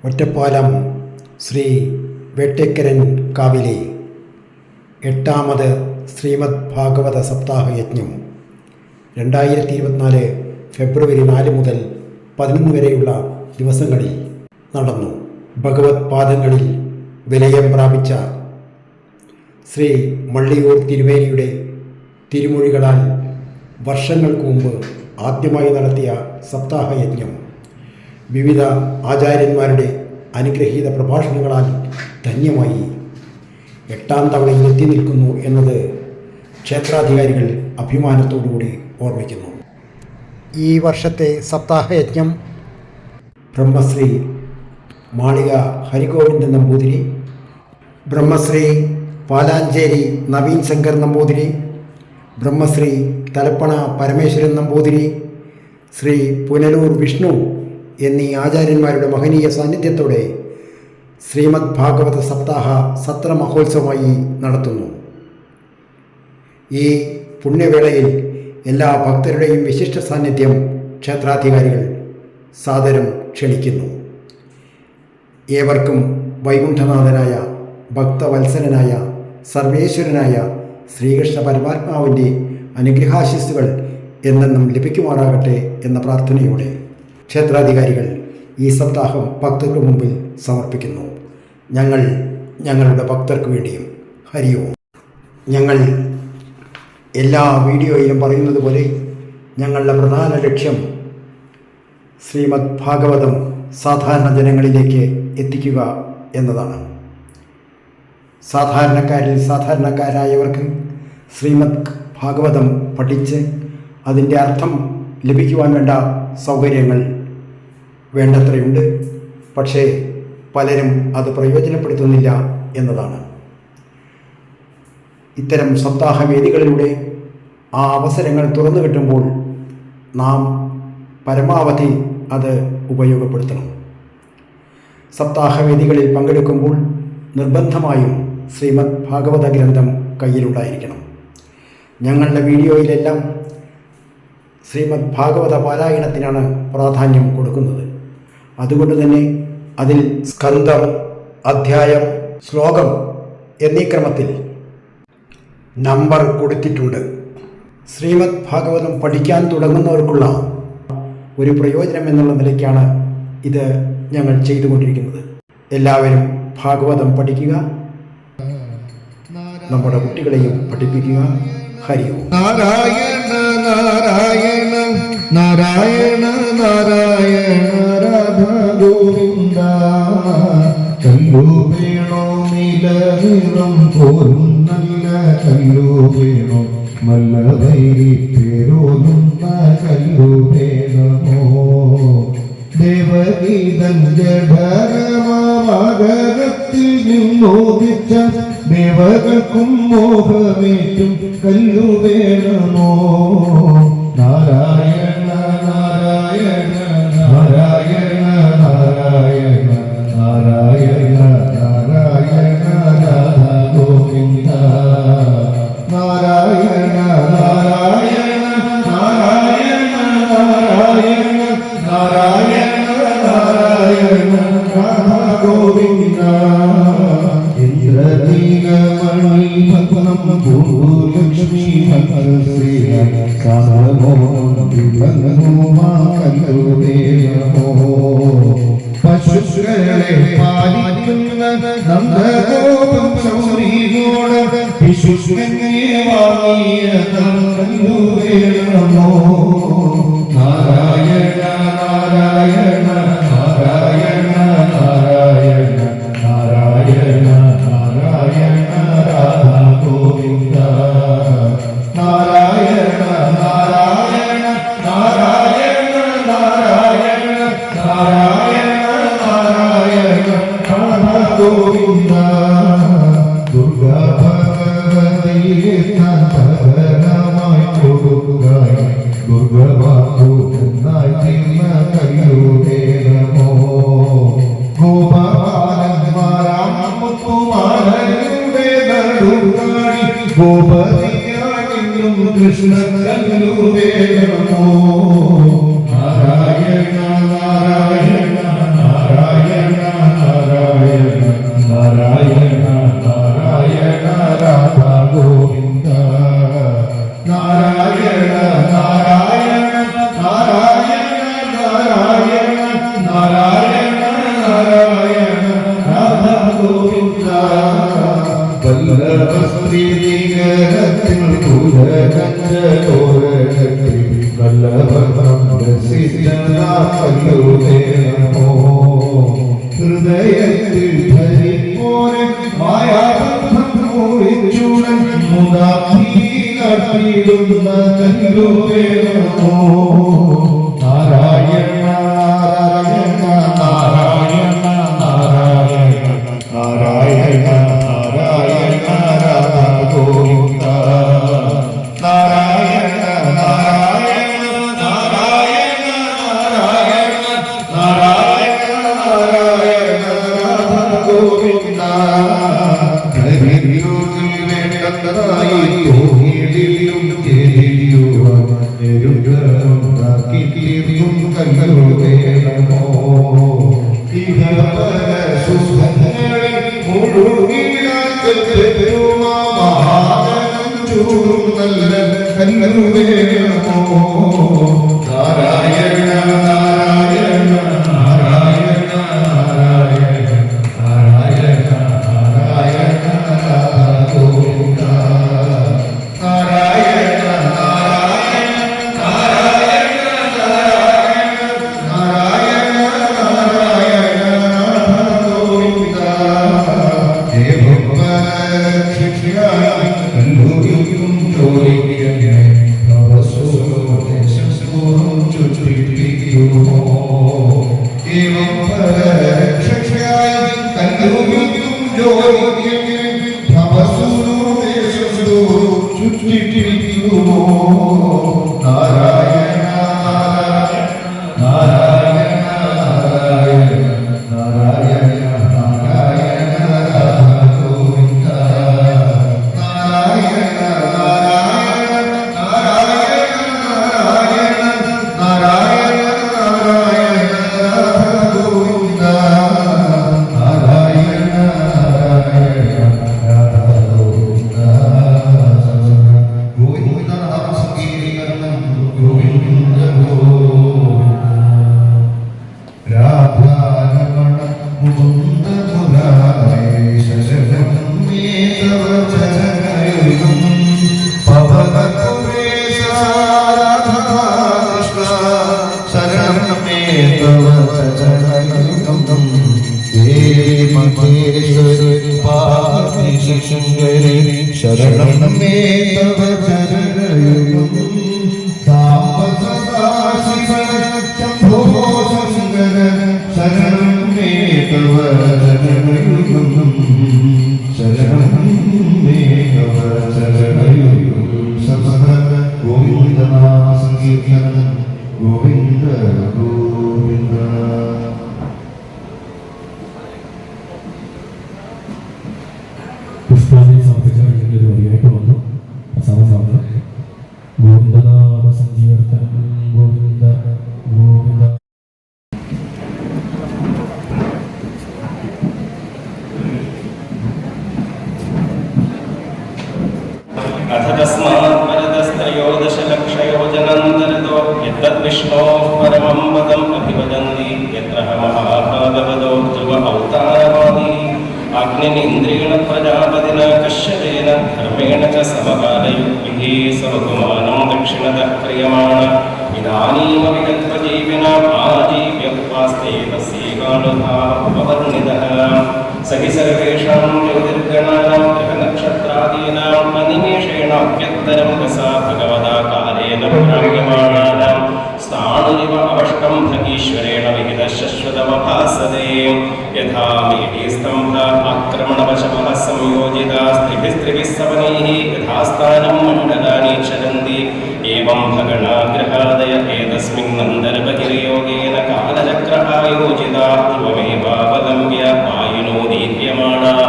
ഒറ്റപ്പാലം ശ്രീ വെട്ടേക്കരൻ കാവിലെ 8ാമത് ശ്രീമദ് ഭാഗവത സപ്താഹ യജ്ഞം 2024 ഫെബ്രുവരി 4 മുതൽ 11 വരെയുള്ള ദിവസങ്ങളിൽ നടന്നു. ഭഗവത് പാദങ്ങളിൽ വിലയം പ്രാപിച്ച ശ്രീ മള്ളിയൂർ തിരുമേനിയുടെ തിരുമൊഴികളാൽ വർഷങ്ങൾക്ക് മുമ്പ് ആദ്യമായി നടത്തിയ സപ്താഹ യജ്ഞം വിവിധ ആചാര്യന്മാരുടെ അനുഗ്രഹീത പ്രഭാഷണങ്ങളാൽ ധന്യമായി 8ാം തവണയിൽ എത്തി നിൽക്കുന്നു എന്നത് ക്ഷേത്രാധികാരികൾ അഭിമാനത്തോടുകൂടി ഓർമ്മിക്കുന്നു. ഈ വർഷത്തെ സപ്താഹ യജ്ഞം ബ്രഹ്മശ്രീ മാളിക ഹരിഗോവിന്ദൻ നമ്പൂതിരി, ബ്രഹ്മശ്രീ പാലാഞ്ചേരി നവീൻ ശങ്കർ നമ്പൂതിരി, ബ്രഹ്മശ്രീ തലപ്പണ പരമേശ്വരൻ നമ്പൂതിരി, ശ്രീ പുനലൂർ വിഷ്ണു എന്നീ ആചാര്യന്മാരുടെ മഹനീയ സാന്നിധ്യത്തോടെ ശ്രീമദ് ഭാഗവത സപ്താഹ സത്ര മഹോത്സവമായി നടത്തുന്നു. ഈ പുണ്യവേളയിൽ എല്ലാ ഭക്തരുടെയും വിശിഷ്ട സാന്നിധ്യം ക്ഷേത്രാധികാരികൾ സാദരം ക്ഷണിക്കുന്നു. ഏവർക്കും വൈകുണ്ഠനാഥനായ ഭക്തവത്സലനായ സർവേശ്വരനായ ശ്രീകൃഷ്ണ പരമാത്മാവിൻ്റെ അനുഗ്രഹാശിസ്സുകൾ എന്നെന്നും ലഭിക്കുമാറാകട്ടെ എന്ന പ്രാർത്ഥനയോടെ ക്ഷേത്രാധികാരികൾ ഈ സപ്താഹം ഭക്തർക്ക് മുമ്പിൽ സമർപ്പിക്കുന്നു. ഞങ്ങളുടെ ഭക്തർക്ക് വേണ്ടിയും ഹരി ഓം. ഞങ്ങൾ എല്ലാ വീഡിയോയിലും പറയുന്നത് പോലെ ഞങ്ങളുടെ പ്രധാന ലക്ഷ്യം ശ്രീമദ് ഭാഗവതം സാധാരണ ജനങ്ങളിലേക്ക് എത്തിക്കുക എന്നതാണ്. സാധാരണക്കാരായവർക്ക് ശ്രീമദ് ഭാഗവതം പഠിച്ച് അതിൻ്റെ അർത്ഥം ലഭിക്കുവാൻ വേണ്ട സൗകര്യങ്ങൾ വേണ്ടത്രയുണ്ട്. പക്ഷേ പലരും അത് പ്രയോജനപ്പെടുത്തുന്നില്ല എന്നതാണ്. ഇത്തരം സപ്താഹവേദികളിലൂടെ ആ അവസരങ്ങൾ തുറന്നു കിട്ടുമ്പോൾ നാം പരമാവധി അത് ഉപയോഗപ്പെടുത്തണം. സപ്താഹവേദികളിൽ പങ്കെടുക്കുമ്പോൾ നിർബന്ധമായും ശ്രീമദ് ഭാഗവത ഗ്രന്ഥം കയ്യിലുണ്ടായിരിക്കണം. ഞങ്ങളുടെ വീഡിയോയിലെല്ലാം ശ്രീമദ് ഭാഗവത പാരായണത്തിനാണ് പ്രാധാന്യം കൊടുക്കുന്നത്. അതുകൊണ്ട് തന്നെ അതിൽ സ്കന്ധം, അധ്യായം, ശ്ലോകം എന്നീ ക്രമത്തിൽ നമ്പർ കൊടുത്തിട്ടുണ്ട്. ശ്രീമദ് ഭാഗവതം പഠിക്കാൻ തുടങ്ങുന്നവർക്കുള്ള ഒരു പ്രയോജനം എന്നുള്ള നിലയ്ക്കാണ് ഇത് ഞങ്ങൾ ചെയ്തുകൊണ്ടിരിക്കുന്നത്. എല്ലാവരും ഭാഗവതം പഠിക്കുക, നമ്മുടെ കുട്ടികളെയും പഠിപ്പിക്കുക. ഹരി ഓം. നാരായണ നാരായണ നാരായണ നാരായണ രാധ ഗോവിന്ദ. കല്ലു വേണോ നിലനിറം പോലും നല്ല കല്ലു വേണോ, മല്ലവൈരി പേരോന്നുന്ന കല്ലു വേണമോ. ദേവഗീതൻ ജഡരമാകരത്തിൽ നിന്നോദിച്ച ദേവകൾക്കും മോഹമേറ്റും കല്ലു വേണമോ. നാരായണ നാരായണ നാരായണ നാരായണ നാരായണ നാരായണ രാധ ഗോവിന്ദ. നാരായണ നാരായണ നാരായണ നാരായണ നാരായണ നാരായണ രാധ ഗോവിന്ദ. ഇന്ദ്രനീലമണി ഭഗ്നം ഭൂലക്ഷ്മി ഭദ്രശ്രീ സാമോമാ കല്ലുദേവമോ. പശുക്കളെ പാലിക്കുന്ന നന്ദഗോപം ശൗരിയോട് വിശുദ്ധനെ വാങ്ങിയ കല്ലുദേവമോ. നാരായണ നാരായണ നാരായണ നാരായണ നാരായണ നാരായണ രാധ ഗോവിന്ദ. നാരായണ നാരായണ നാരായണ നാരായണ നാരായണ നാരായണ രാധ ഗോവിന്ദ. ദുർഗാ ഭഗവതിയെ ഭഗവനമായി കൊടുക്കായി ദുർഗവാഹുനായി തീർന്ന കല്ലുദേവമോ. ഗോപാലന്മാരാം മുത്തുമാലരുടെ നടുക്കാടി ഗോപതിയാണെന്നും കൃഷ്ണ കല്ലുദേവമോ. നാരായണ നാരായണ നാരായണ നാരായണ രാധാ ഗോവിന്ദ വല്ലഭ സ്ത്രീ നികരത്തിൽ പൂരകഞ്ചലോരകത്തിൽ വല്ലഭ സിദ്ധനാമോ ഹൃദയത്തിൽ ധരിപ്പോരെ മായാബന്ധം മൂടിച്ചുടൻ മുതാക്കിടുന്ന കല്ലുവേണമോ നാരായണ നാരായണ നാരായണ നാരായണ നാരായണ നാരായണ രാധാ ഗോവിന്ദ നാരായണ നാരായണ നാരായണ നാരായണ നാരായണ നാരായണ രാധാ ഗോവിന്ദ കരിയൂരിൽ വേണ്ടതായി തോന്നിയിലും ും കല്ലുവേണമോ നല്ല കല്ലുവേണമോ നാരായണ നാരായണ നാരായണ നാരായണ നാരായണ നാരായണ രാധാ ഗോവിന്ദ നാരായണ നാരായണ നാരായണ നാരായണ നാരായണ രാധാ ഗോവിന്ദ ദേവപരക്ഷിയായി കല്ലുയും ചോദിക്കണേ ഭവസോദേശം ചുറ്റിപ്പിക്കുമോ ദേവപരക്ഷിയായി കല്ലുയും ചോദിക്കണേ ഭവസോദേശം ചുറ്റിപ്പിക്കുമോ നാരായണ നാരായണ നാരായണ നാരായണ നാരായണ രാധാ ഗോവിന്ദ നാരായണ നാരായണ നാരായണ നാരായണ നാരായണ നാരായണ രാധാ ഗോവിന്ദ നാരായണ നാരായണ രാധാ ഗോവിന്ദ ഗോവിന്ദ നാമ സംകീർത്തനം ഗോവിന്ദ രാധാരമണ മുകുന്ദ മുരാരേ ശരണം മേ തവ ചരണയുഗം പവനപുരേശ രാധാകൃഷ്ണ ശരണം മേ തവ ചരണയുഗം ദേവി മഹേശ്വരി പാർവതി ശങ്കരി ശരണം മേ തവ ചരണയുഗം സാംബ സദാശിവ ശംഭോ ശങ്കര ശരണം മേ തവ ചരണയുഗം ശരണം മേ തവ ചരണയുഗം സഫല ഗോവിന്ദ നാമ സംകീർത്തനം ഗോവിന്ദ ഗോവിന്ദ പുഷ്പാഞ്ജലി സമർപ്പിക്കാൻ ഒരു വരിയായിട്ട് വന്നു സമസാണ് ഗോവിന്ദനാമ സങ്കീർത്തനം ഗോവിന്ദ ഗോവിന്ദ. अथ तस्मात् परतस्त्रयोदशलक्षयोजनान्तरतो यद्विष्णोः परमं पदम् अभिवदन्ति यत्र महाभागवतो ध्रुव अवतारवादी अग्निन्द्रेण प्रजापतिना कश्यपेन धर्मेण च समकालयुक्तिः स्वकुमानं दक्षिणतः क्रियमाण इदानीमपि तत्त्वजीविनाम् आजीव्योपास्ते तस्यैकानुधाः उपवर्णितः स हि सर्वेषां ज्योतिर्गणानां ग्रहनक्षत्रादीनाम् अनिमेषेणाप्यन्तरं रसा भगवता कालेन भ्राम्यमाणानां स्थाणुरिव अवष्टम्भकीश्वरेण विहितः शश्वतमभासते यथा मीढीस्तम्भः आक्रमणवशवः संयोजितास्त्रिभिस्त्रिभिः सवनैः यथास्थानं मण्डलानि चरन्ति एवं भगणाग्रहादय एतस्मिन्नन्तर्बहिर्योगेन कालचक्रः योजितात्वमेवावलम्ब्य वायुनो दीप्यमाणाः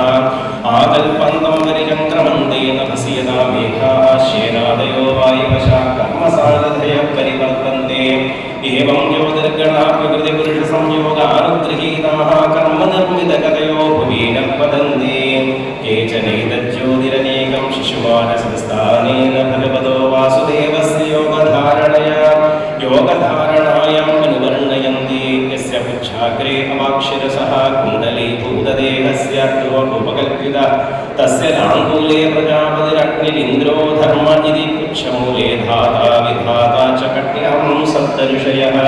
आकल्पन्तं परिचक्रमन्तेन भस्यता मेघाः श्येनादयो वायुवशाः कर्मसारथयः परिवर्तन्ते एवं ज्योतिर्गणाः प्रकृतिपुरुषसंयोगानुगृहीताः कर्मनिर्मितकतयो भुवि न वदन्ति केचनैतज्ज्योतिरनेकं शिशुमानसंस्थानेन भगवतो वासुदेवस्य योगधारणायाम् अनुवर्णयन्ति यस्य वक्षाग्रे अवाक्षिरसः कुण्डलीभूतदेहस्य ध्रुवोपकल्पितः तस्य लाङ्गूले प्रजापतिरग्निरिन्द्रो धर्म इति पुच्छमूले धाता विधाता च कट्यां सप्तऋषयः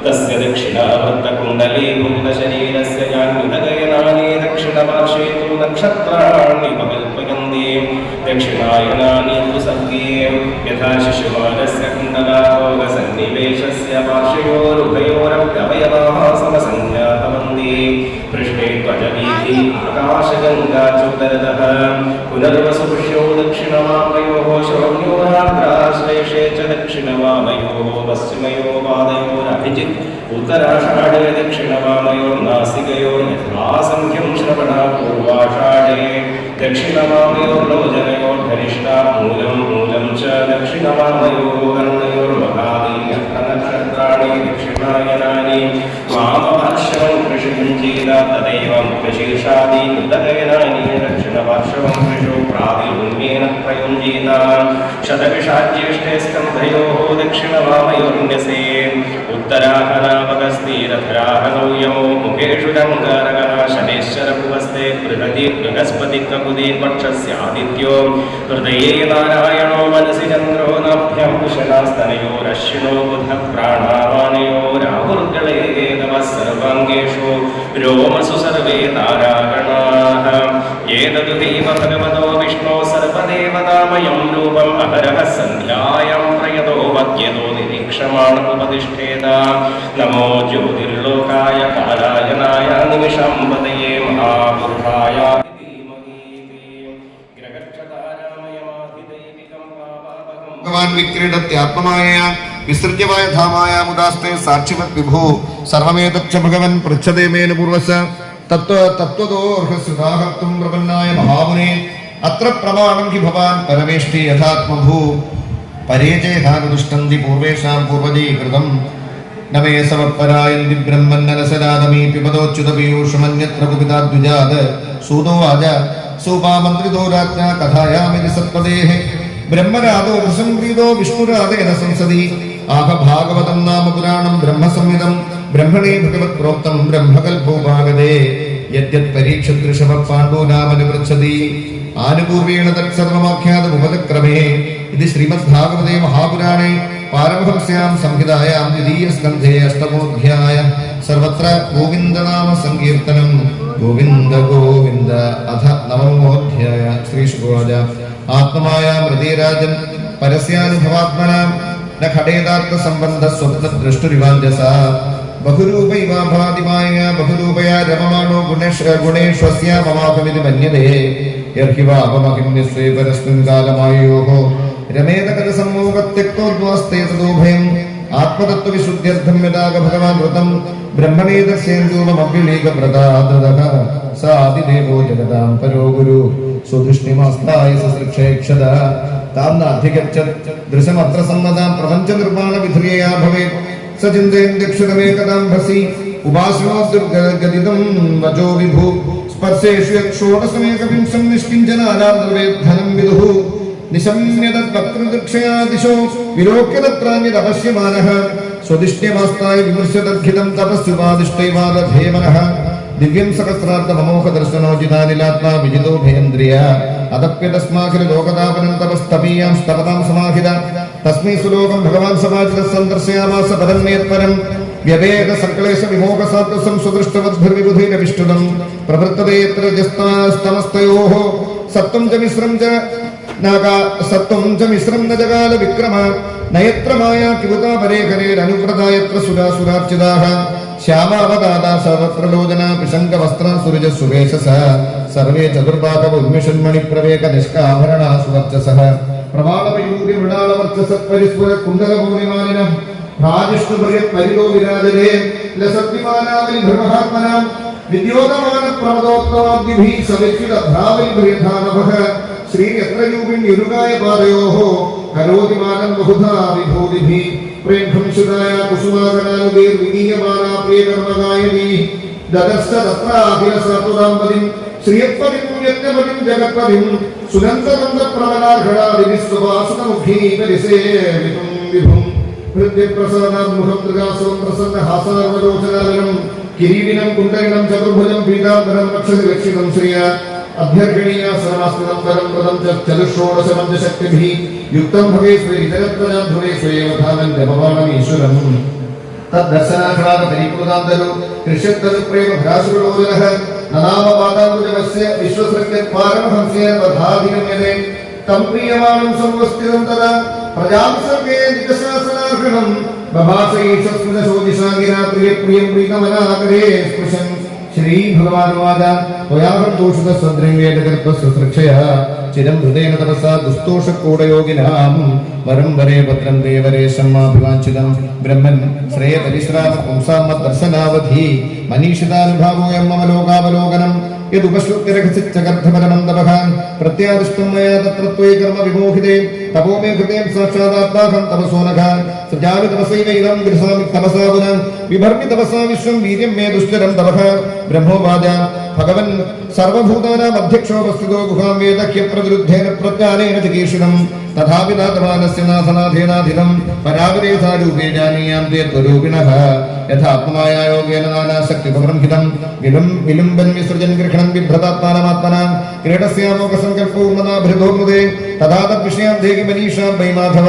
तस्य दक्षिणावृत्तकुण्डलीभूतशरीरस्य यान्युदगयनानि दक्षिणपार्श्वे तु नक्षत्राण्युपकल्पयन्ति दक्षिणायनानि तु सर्गे यथा शिशुपालस्य कुण्डलाभोगसन्निवेशस्य पार्श्वयोरुभयोरव्यवयवाः समसंज्ञातवन्ति पृष्ठे त्वचवीथि आकाशगङ्गा चोदरतः पुनर्वसुपुष्यो दक्षिणवामयोः श्रोण्योराग्राश्लेषे च दक्षिणवामयोः पश्चिमयो पादयोरभिजित् उत्तराषाढे दक्षिणवामयोर्नासिकयोर्यथासङ्ख्यं श्रवणा पूर्वाषाढे दक्षिणवामयोर्लोचनयोर्धनिष्ठा मूलं च दक्षिणवामयोः कर्णयोर्महादीयनक्षत्राणि दक्षिणायनानि वामपार्श्वं कृषिञ्जीत तदैव मुखशीर्षादि उदगयनानि दक्षिणपार्श्वं कृषो प्रातिलुम्येन प्रयुञ्जीत शतविषाज्येष्ठे स्कन्धयोः दक्षिणवामयोर्न्यसे उत्तराहनापकस्थिरधराहनौ यमो मुखेषु रङ्गारकः शनेश्चरभुवस्ते बृहति बृहस्पतिककुदे वक्षस्यादित्यो हृदये नारायणो मनसि चन्द्रो नाभ्यां कुशलास्तनयोरश्विनो बुधः प्राणावानयो राहुर्गणे नमः सर्वाङ्गेषु रोमसु सर्वे तारागणाः एतदुदैव भगवतो विष्णो सर्वदेवतामयं रूपम् अहरः सन्ध्यायां प्रयतो वद्यतो निरीक्षमाण उपतिष्ठेत नमो ज्योतिर्लोकाय कालायनाय निमिषाम्बदये महापुरुषाय ഭഗവാൻ വിക്രീഡത്യാത്മമായ വിസൃജ്യമായ ധാമായ മുദാസ്തേ സാക്ഷിവത് വിഭൂ സർവമേതച്ഛ ഭഗവൻ പൃച്ഛതേ മേന പൂർവസ തത്വതോർഹസുധാഹർത്തും പ്രപന്നായ മഹാമുനെ അത്ര പ്രമാണം ഹി ഭവാൻ പരമേഷ്ഠി യഥാത്മഭൂ പരേജയഹാനുദുഷ്ടന്തി പൂർവേഷാം പൂർവജീകൃതം നമേ സമപ്പരായന്തി ബ്രഹ്മന്നരസരാദമീ പിബതോച്യുത പീയൂഷമന്യത്ര കുപിതാദ്വിജാത് സൂതോ വാച സൂപാമന്ത്രിതോ രാജ്ഞാ കഥായാമിതി സത്പദേഹ ബ്രഹ്മരാധോ പ്രസംപ്രീതോ വിഷ്ണുരാധേന സംസദി ആഹ ഭാഗവതം നാമ പുരാണം ബ്രഹ്മസംഹിതം ബ്രഹ്മണേ ഭഗവത് പ്രോക്തം ബ്രഹ്മകൽപോപാഗതേ യദ്യത് പരീക്ഷദൃഷഭ പാണ്ഡൂനാമനുപൃച്ഛതി ആനുപൂർവേണ തത്സർവമാഖ്യാതമുപദക്രമേ ഇത് ശ്രീമദ്ഭാഗവതേ മഹാപുരാണേ പാരമഹംസ്യാം സംഹിതായാം ദ്വിതീയസ്കന്ധേ അഷ്ടമോധ്യായ സർവത്ര ഗോവിന്ദനാമ സങ്കീർത്തനം ഗോവിന്ദ ഗോവിന്ദ അഥ നവമോധ്യായ ശ്രീശുകോവാച ആത്മമായ ഹൃദയരാജൻ പരസ്യാനുഭവാത്മനാം ന ഘടേതാർത്ഥ സംബന്ധ സ്വപ്ന ദൃഷ്ടുരിവാഞ്ജസ ബഹുരൂപൈവാഭാതിമായ ബഹുരൂപയാ രമമാണോ ഗുണേഷ്വസ്യ മമാകമിതി മന്യതേ യർഹിവാപമഹിമ്യസ്വേ പരസ്മിൻ കാലമായോഃ രമേതകത സമ്മോഹത്യക്തോദ്വാസ്തേ തദോഭയം ആത്മതത്വവിശുദ്ധ്യർത്ഥം യഥാക ഭഗവാൻ വൃതം ബ്രഹ്മണേതസ്യേന്ദൂമമഭ്യുലീകവ്രതാദൃതഃ സ ആദിദേവോ ജഗതാം പരോ ഗുരു സ്വദുഷ്ണിമാസ്തായ സസൃക്ഷേക്ഷത താം നാധിഗച്ഛത് ദൃശമത്ര സമ്മതാം പ്രപഞ്ച നിർമ്മാണ വിധുര്യയാ ഭവേത് സ ചിന്തയൻ ദക്ഷതമേകദാം ഭസി ഉപാസനോദ്ഗതിതം വചോ വിഭു സ്പർശേഷു ഷോഡശമേകവിംശം നിഷ്കിഞ്ചനാനാം ധനം വിദുഃ നിശമ്യതദ്വക്തൃദക്ഷയാ ദിശോ വിലോക്യതത്രാന്യതപശ്യമാനഃ സ്വദിഷ്ട്യമാസ്തായ വിമർശതദ്ഘിതം തപസ്സുപാദിഷ്ടൈവാദധേമനഃ ദിവ്യം സഹസ്രാർത്ഥമമോഹ ദർശനോജിതാനിലാത്മാ വിജിതോ ഭയേന്ദ്രിയ അതപ്യതസ്മാഖില ലോകതാപനം തപസ്തപീയാം സ്തപതാം സമാഹിത തസ്മൈ സുലോകം ഭഗവാൻ സമാജിത സന്ദർശയാമാസ പരമേത്പരം വ്യവേക സക്ലേശ വിമോഹസാത്വസം സുദൃഷ്ടവദ്ഭിർവിബുധൈരവിഷ്ടുതം പ്രവൃത്തതേത്ര ജസ്തമസ്തയോഃ സത്വം ച മിശ്രം ച സത്വം ച മിശ്രം ന ജകാല വിക്രമ നയത്രമായ കിബുതാ പരേഖരേരനുവ്രതായത്ര സുരാസുരാർച്ചിതാഃ ശ്യാമാവതാദാ സർവത്രലോചന പിശങ്ക വസ്ത്ര സുരജ സുവേശസ സർവേ ചതുർഭാഗ ഉന്മിഷന്മണിപ്രവേക നിഷ്കാഭരണ സുവർച്ചസഃ പ്രവാളമയൂര്യ മൃണാളവർച്ചസത്പരിസ്ഫുര കുണ്ടലഭൂരിമാലിനം രാജിഷ്ണുപരിതോ വിരാജരേ ലസദ്വിമാനാവലിഭൃമഹാത്മനാം വിദ്യോതമാന പ്രമദോത്തമാദ്ഭിः സവിച്യുതഭ്രാവലിഭ്രിയധാനഭഃ ശ്രീയത്രയൂപിണ്യുരുകായ പാദയോः കരോതി മാനം ബഹുധാ വിഭൂതിഭിः പ്രേംഭംശുതായ കുസുമാകരാനുഗീർവിഗീയമാനാ പ്രിയകർമ്മകായനീ ദദർശ തത്രാഭിലസത്വദാമ്പതിം ശ്രിയപ്പതിം യജ്ഞപതിം ജഗത്പതിം സുനന്ദനന്ദപ്രമനാഘടാദിവിശ്വവാസുതമുഖീ പരിസേവിതും വിഭും ഹൃദ്യപ്രസാദാമുഖമൃഗാസവം പ്രസന്നഹാസാർവലോചനാലനം കിരീടിനം കുണ്ടലിനം ചതുർഭുജം പീതാംബരം രക്ഷതി രക്ഷിതം ശ്രിയ അഭ്യർഘണീയാസനമാസ്തിതം പരം പദം ചതുഷോഡശമഞ്ചശക്തിഭിः യുക്തം ഭവേ ശ്രീധരത്വനാധ്വേ സ്വയവധാനം ജപമാണമീശ്വരം തദ്ദർശനാഘ്രാത പരിപൂതാന്തരു കൃഷ്യത്തരു പ്രേമ ഭ്രാസുരോദനഃ നനാമപാദാംബുജവസ്യ വിശ്വസൃജ്ഞപാരമഹംസ്യ തഥാധിഗമ്യതേ തം പ്രിയമാണം സംവസ്ഥിതം തദാ പ്രജാസർഗേ നികശാസനാഘ്രണം ബഭാസൈഷസ്മൃതശോദിശാംഗിനാ പ്രിയം പ്രീതമനാകരേ സ്പൃശൻ ശ്രീ ഭഗവാനുവാദ ത്വയാഹർദോഷിത സദ്രംഗേടകൽപസ്വസൃക്ഷയ ചിരം ഹൃദയേന തപസാ ദുസ്തോഷക്കൂടയോഗിനാം വരം വരേ ഭദ്രം ദേവരേശം മാഭിവാഞ്ചിതം ബ്രഹ്മൻ ശ്രേയ പരിശ്രാമ പുംസാമദർശനാവധി മനീഷിതാനുഭാവോയം മമ ലോകാവലോകനം യദുപശ്രുത്യരഹസിച്ചകർദ്ധപരമം തപഃ പ്രത്യാദിഷ്ടം മയാ തത്ര ത്വൈ കർമ്മ വിമോഹിതേ തപോ മേ ഹൃദയം സാക്ഷാദാത്മാഹം തപസോനഘ സൃജാമി തപസൈവ ഇദം ഗൃഹാമി തപസാ പുനഃ വിഭർമി തപസാ വിശ്വം വീര്യം മേ ദുശ്ചരം തപഃ ബ്രഹ്മോവാച ഭഗവൻ സർവഭൂതാനാം അധ്യക്ഷോപസ്ഥിതോ ഗുഹാം വേദ ഹ്യപ്രതിരുദ്ധേന പ്രജ്ഞാനേന ചികീർഷിതം തഥാപി നാഥമാനസ്യ നാഥനാഥേനാധിതം പരാവിരേധാരൂപേ ജാനീയാം തേ ത്വരൂപിണഃ യഥാത്മമായ യോഗേന നാനാശക്തിപബ്രംഹിതം വിലുംബൻ വിസൃജൻ ഗൃഹണം ബിഭ്രതാത്മാനമാത്മനാ ക്രീഡസ്യാമോകസങ്കൽപ്പോർമനാഭൃതോർമുദേ തഥാ തദ്വിഷയാം ദേഹി മനീഷാം വൈ മാധവ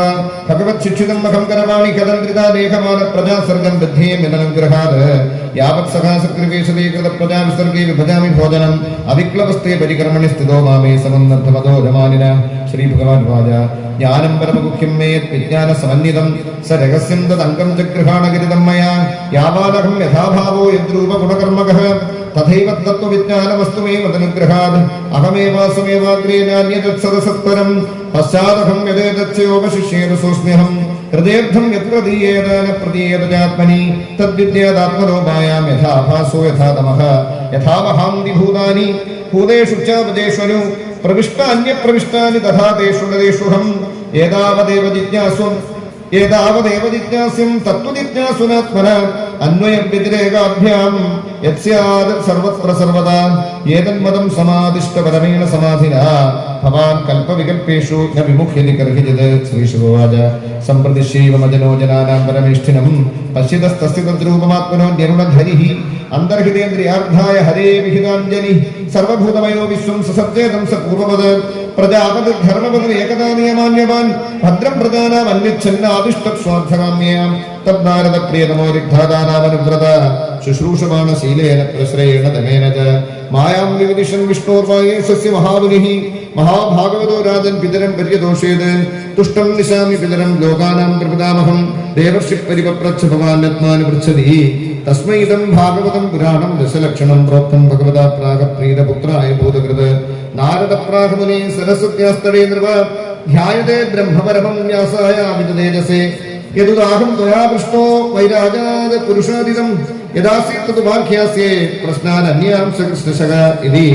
ഭഗവത് ശിക്ഷിതം മഹം കരവാണി കദന്ത്രിതാ ലേഖമാന പ്രജാസർഗം ബദ്ധ്യേ മിതനഗ്രഹാത് യാവത് സഖാസക്രിവേശതേ കൃത പ്രജാ വിസർഗേ വിഭജാമി ഭോജനം അവിക്ലവസ്തേ പരികർമ്മണി സ്ഥിതോ മാമേ സമന്നർത്ഥമതോ ജമാനിന ശ്രീ ഭഗവാൻ വാച ജ്ഞാനം പരമഗുഹ്യം മേ വിജ്ഞാന സമന്വിതം സ രഹസ്യം തദംഗം ജഗൃഹാണഗരിതം മയാ യാവാനഹം യഥാഭാവോ യദ്രൂപ ഗുണകർമ്മകഃ തഥൈവ തത്വവിജ്ഞാനവസ്തു മേ മതനുഗ്രഹാത് അഹമേവാസമേവാഗ്രേ നാന്യതത്സദസത്പരം പശ്ചാദഹം യദേതച്ഛയോപശിഷ്യേത സോസ്മ്യഹം ഹൃദയർത്ഥം യത്പ്രതീയേത ന പ്രതീയേത ചാത്മനി തദ്വിദ്യേതാത്മനോ മായാം യഥാഭാസോ യഥാ തമഃ യഥാ വഹാന്തി ഭൂതാനി ഭൂതേഷു ചാപദേഷു പ്രവിഷ്ടാന്യപ്രവിഷ്ടാനി തഥാ തേഷു നദേഷുഹം ഏതാവദേവ ജിജ്ഞാസ്യം തത്വജിജ്ഞാസുനാത്മന അന്വയം വ്യതിരേകാഭ്യാം യത്സ്യാദ് സർവത്ര സർവദാ ഏതന്മതം സമാദിഷ്ടപരമേണ സമാധിനാ ഭവാൻ കൽപ്പവികൽപ്പേഷു ന വിമുഖ്യതി കർഹിജിത് ശ്രീശുവാച സമ്പ്രതിശൈവമജനോ ജനാനാം പരമേഷ്ഠിനം പശ്യതസ്തസ്യ തദ്രൂപമാത്മനോ ന്യരുണധരിഃ അന്തർഹിതേന്ദ്രിയാർത്ഥായ ഹരേ വിഹിതാഞ്ജലി സർവഭൂതമയോ വിശ്വം സസജ്ജേതം സ പൂർവവത് പ്രജാപതി ധർമ്മപതി ഏകദാ നിയമാന്യവാൻ ഭദ്രം പ്രജാനാം അന്വിച്ഛന്നാദിഷ്ടസ്വാർത്ഥകാമ്യാം തദ്നാരദ പ്രിയതമോ രിഗ്ധാദാനാമനുവ്രത ശുശ്രൂഷമാണ ശീലേന പ്രശ്രയേണ തമേന ച മായാം വിവിദിഷൻ വിഷ്ണോർവായേസസ്യ മഹാമുനിഃ മഹാഭാഗവതോ രാജൻ പിതരം പര്യദോഷേത് തുഷ്ടം നിശാമി പിതരം ലോകാനാം പ്രപിതാമഹം ദേവർഷി പരിപപ്രച്ഛ ഭവാൻ രത്നാനുപൃച്ഛതി തസ്മൈ ഇദം ഭാഗവതം പുരാണം ദശലക്ഷണം പ്രോക്തം ഭഗവതാ പ്രാഗ പ്രീതപുത്രായ ഭൂതകൃത് നാരദ പ്രാഗമുനി സരസ്വത്യാസ്തടേ നൃപ ധ്യായതേ ബ്രഹ്മപരമം വ്യാസായ വിതതേജസേ യദുദാഹം ത്വയാ പൃഷ്ടോ വൈരാജാത് പുരുഷാദിതം യദാസീത് തതു വാക്യാസ്യേ പ്രശ്നാൻ അന്യാം സകൃഷ്ണശക ഇതി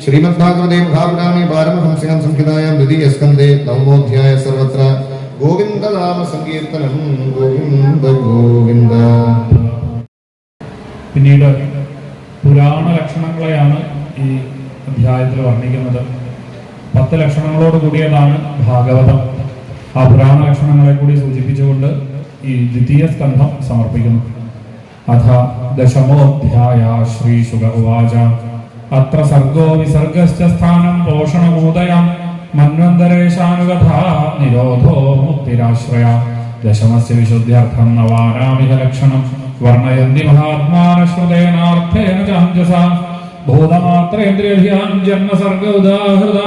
ശ്രീമദ്ഭാഗവതേ മഹാപുരാണേ പാരമഹംസ്യാം സംഹിതായാം ദ്വിതീയസ്കന്ധേ നവമോധ്യായ സർവത്ര ഗോവിന്ദനാമ സങ്കീർത്തനം ഗോവിന്ദ ഗോവിന്ദ. പിന്നീട് പുരാണ ലക്ഷണങ്ങളെയാണ് ഈ അധ്യായത്തിൽ വർണ്ണിക്കുന്നത്. 10 ലക്ഷണങ്ങളോട് കൂടിയതാണ് ഭാഗവതം. ആ പുരാണ ലക്ഷണങ്ങളെ കൂടി സൂചിപ്പിച്ചുകൊണ്ട് ഈ ദ്വിതീയ സ്കന്ധം സമർപ്പിക്കുന്നു. അഥ ദശമോധ്യായ ശ്രീശുക ഉവാച അത്ര സർഗോ വിസർഗശ്ച സ്ഥാനം പോഷണമൂദയം മന്വന്തരേശാനുഗതാ നിരോധോ മുക്തിരാശ്രയ ദശമസ്യ വിശുദ്ധ്യർത്ഥം നവാനാമിക ലക്ഷണം വർണ്ണയന്തി മഹാത്മാനശ്രുതേനാർത്ഥേന ചാഞ്ചസാ ഭൂതമാത്രേന്ദ്രിയധ്യാൻ ജന്മസർഗ ഉദാഹൃത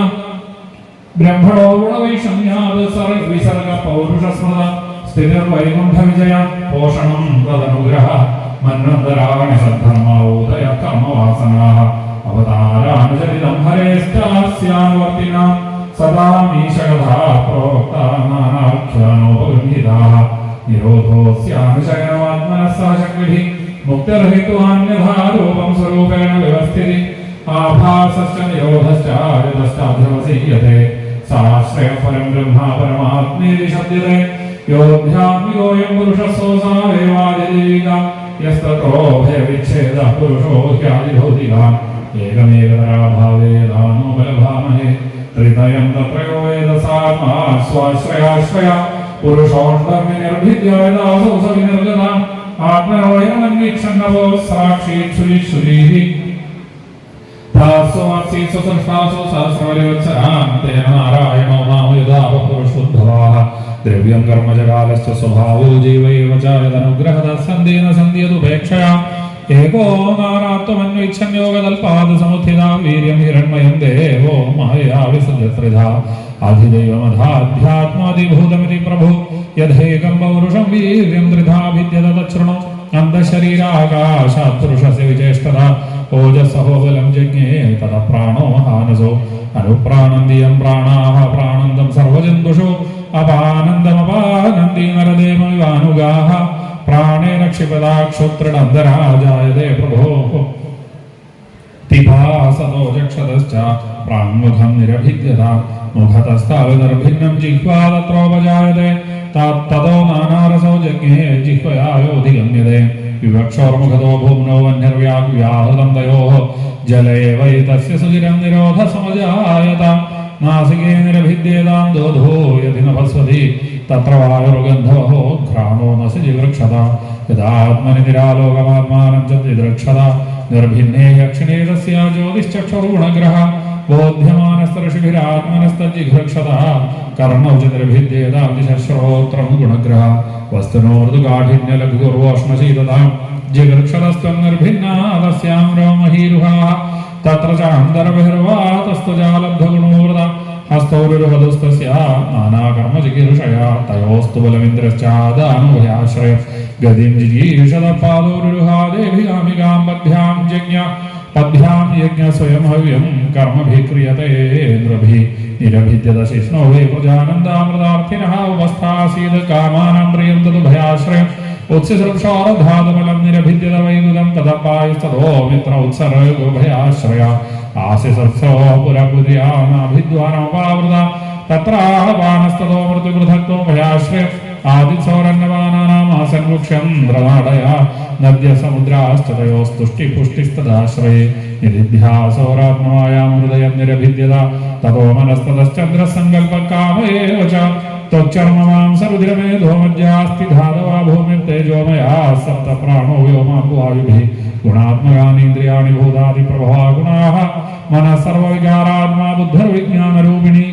ബ്രഹ്മണോ ഗുണവൈഷമ്യാത് വിസർഗ പൗരുഷസ്മൃത സ്ഥിതിർവൈകുണ്ഠ വിജയ പോഷണം തദനുഗ്രഹ മന്വന്തരാണി സദ്ധർമ്മോദയ കർമ്മവാസനാഃ അവതാരാനുചരിതം ഹരേസ്റ്റാസ്യാനുവർത്തിനാം സദാമീശകഥാ പ്രോക്താനാഖ്യാനോപഗൃഹീതാഃ നിരോധോസ്യാനുശയനമാത്മനഃ മുക്തിർഹിത്വാന്യഥാ രൂപം സ്വരൂപേണ വ്യവസ്ഥിതി ആഭാസശ്ച നിരോധശ്ചാര്യതശ്ചാധ്യമസീയത്തെ സാശ്രയഫലം ബ്രഹ്മാ പരമാത്മേതി ശബ്ദത്തെ യോധ്യാത്മികോയം പുരുഷസോസാവേവാദിദീക യസ്തത്രോ ഭയവിച്ഛേദ പുരുഷോ ഹ്യാദിഭൗതിക ഏകമേകതരാഭാവേ ദാനോപലഭാമഹേ ത്രിതയം തത്രയോ വേദസാമാ സ്വാശ്രയാശ്രയ പുരുഷോണ്ടർവിനിർഭിദ്യോയദാസോസവിനിർഗത ആത്മനോയമന്വീക്ഷണവോ സാക്ഷീക്ഷുരീശ്വരീः താസ്വാസീസു സൃഷ്ടാസു സഹസ്രവത്സരാം തേന നാരായണോ നാമ യഥാപുരുഷോദ്ഭവാः ദ്രവ്യം കർമ്മജകാലശ്ച സ്വഭാവോ ജീവൈവ ച യദനുഗ്രഹത സന്ധ്യേന സന്ധ്യതുപേക്ഷയാ ഏകോ നാരാത്വമന്വിച്ഛന്യോഗതൽപാദസമുത്ഥിതാ വീര്യം ഹിരണ്മയം ദേവോ മായയാ വിസൃജത്രിധാ അധിദൈവമധാധ്യാത്മാദിഭൂതമിതി പ്രഭു യഥൈകം പൗരുഷം വീര്യം ത്രിധാ ഭിദ്യത തച്ഛൃണു അന്തഃശരീരാകാശാത് പുരുഷസ്യ വിചേഷ്ടത ഓജസഹോ ബലം ജജ്ഞേ തത പ്രാണോ മഹാനസോ അനുപ്രാണന്തിയം പ്രാണാഃ പ്രാണന്തം സർവജന്തുഷു അപാനന്ദമപാനന്തി നരദേവമിവാനുഗാഃ പ്രാണേന ക്ഷിപദാക്ഷുത്രിണന്തരാജായതേ പ്രഭോഃ പിപാസതോ ചക്ഷതശ്ച പ്രാങ്മുഖം നിരഭിദ്യത മുഖതസ്താവിനിർഭിന്നം ജിഹ്വാ തത്രോപജായതേ തതോ നാനാരസോ ജജ്ഞേ ജിഹ്വയായോധിഗമ്യതേ വിവക്ഷോർമുഖതോ ഭൂമ്നോ വന്യർവ്യാഹൃതം തയോഃ ജലയേവൈതസ്യ സുചിരം നിരോധസമജായത നാസികേ നിരഭിദ്യേതാം ദോധോ യതി നഭസ്വതി തത്ര വായുർഗന്ധവോ ഘ്രാണോ നസി ജിഗൃക്ഷത യഥാത്മനി നിരാലോകമാത്മാനം ച ജിഗൃക്ഷത നിർഭിന്നേ യക്ഷിണേ തസ്യ ജ്യോതിശ്ചക്ഷുർഗുണഗ്രഹ ബോധ്യമാനസ്തഋഷിഭിരാത്മനസ്തജിഘൃക്ഷത കർണൗ ച നിരഭിദ്യേതാം ദിശശ്രോത്രം ഗുണഗ്രഹ വസ്തുനോർദുകാഠിന്യലഘുർവോഷ്ണശീതതാം ജിഗൃക്ഷതസ്ത്വം നിർഭിന്നാ തസ്യാം രോമഹീരുഹാഃ തത്ര ചാന്തരബഹിർവാ തസ്തുജാലബ്ധഗുണോവൃത ഹസ്തൗരുഹദുസ്തസ്യ നാനാകർമ്മജിഗീർഷയാ തയോസ്തു ബലമിന്ദ്രശ്ചാദാനുഭയാശ്രയം ഗതിം ജിഗീർഷത പാദോരുഹാദേഭികാമികാം പദ്ഭ്യാം യജ്ഞ സ്വയം ഹവ്യം കർമ്മഭിः ക്രിയത്തെ നൃഭിः നിരഭിദ്യത ശിഷ്ണോ വൈ പ്രജാനന്ദാമൃതാർത്ഥിനഃ ഉപസ്ഥാസീത് കാമാനാം പ്രിയം തതുഭയാശ്രയം ഉത്സിസൃക്ഷോരധാതുബലം നിരഭിദ്യത വൈദുതം തദപായുസ്തതോ മിത്ര ഉത്സർഗോഭയാശ്രയ ആസിസൃക്ഷോ പുരപുര്യാനാഭിദ്വാനോപാവൃത തത്രാഹപാനസ്തതോ മൃത്യുപൃഥക്തോ ഭയാശ്രയം ആദിത്സോരന്നവാനാനാമാസൻവൃക്ഷം ദ്രനാടയ നദ്യസമുദ്രാശ്ചതയോസ്തുഷ്ടിപുഷ്ടിസ്തദാശ്രയേ നിരിധ്യാസോരാത്മമായാം ഹൃദയം നിരഭിദ്യത തതോ മനസ്തതശ്ചന്ദ്രസങ്കൽപകാമയേവ ച ത്വക്ചർമ്മമാംസരുധിരമേധോ മജ്ജാസ്തി ധാതവാ ഭൂമിർത്തേജോമയാ സപ്തപ്രാണോ വ്യോമാഭുവായുഭിः ഗുണാത്മകാനീന്ദ്രിയാണി ഭൂതാദിപ്രഭവാ ഗുണാഃ മനഃ സർവവികാരാത്മാ ബുദ്ധിർവിജ്ഞാനരൂപിണി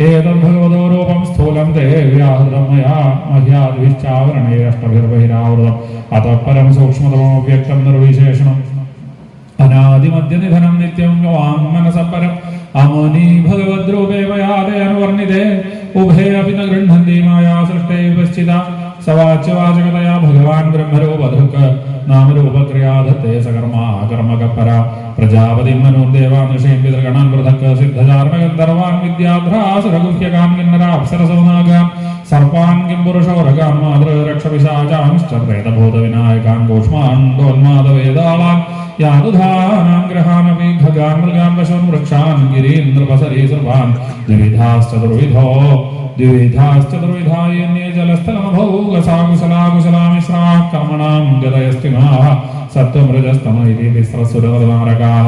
ഏതദ്ഭഗവതോ രൂപം സ്ഥൂലം തേ വ്യാഹൃതം മയാ മഹ്യാദ്ഭിശ്ചാവരണൈരഷ്ടഭിർബഹിരാവൃതം അതഃ പരം സൂക്ഷ്മതമോവ്യക്തം നിർവിശേഷണം അനാദിമദ്യനിധനം നിത്യം വാങ്മനസപരം അമുനി ഭഗവദ്രൂപേ മയാദേ അനുവർണിതേ ഉഭേ അപി ന ഗൃഹ്ണന്തി മായാ സൃഷ്ടേ വിപശ്ചിത സവാച്യവാചകതയാ ഭഗവാൻ ബ്രഹ്മരൂപധൃക് നാമരൂപക്രിയാധത്തെ സകർമാ കർമ്മകപര പ്രജാപതി മനോദേവാനുഷേം പിതൃഗണാൻ പൃഥക് സിദ്ധചാർമഗന്ധർവാൻ വിദ്യാധ്രാസുരഗുഹ്യകാൻ കിന്നരാപ്സരസൗനാഗാൻ സർപ്പാൻ കിം പുരുഷോരകാൻ മാതൃരക്ഷപിശാചാംശ്ചേതഭൂതവിനായകാൻ കൂഷ്മാണ്ഡോന്മാദവേദാളാൻ യാതുധാനാഗ്രഹാനപി ഖഗാൻ മൃഗാൻ പശൂൻ വൃക്ഷാൻ ഗിരീന്ദ്രപസരീസൃപാൻ ദ്വിവിധാശ്ചതുർവിധായന്യേ ജലസ്ഥലമഭൗഗസാകുശലാകുശലാമിശ്രാः കർമ്മണാം ഗതയസ്തിനാः സത്വമൃജസ്തമ ഇതി വിസ്രസുരനാരകാः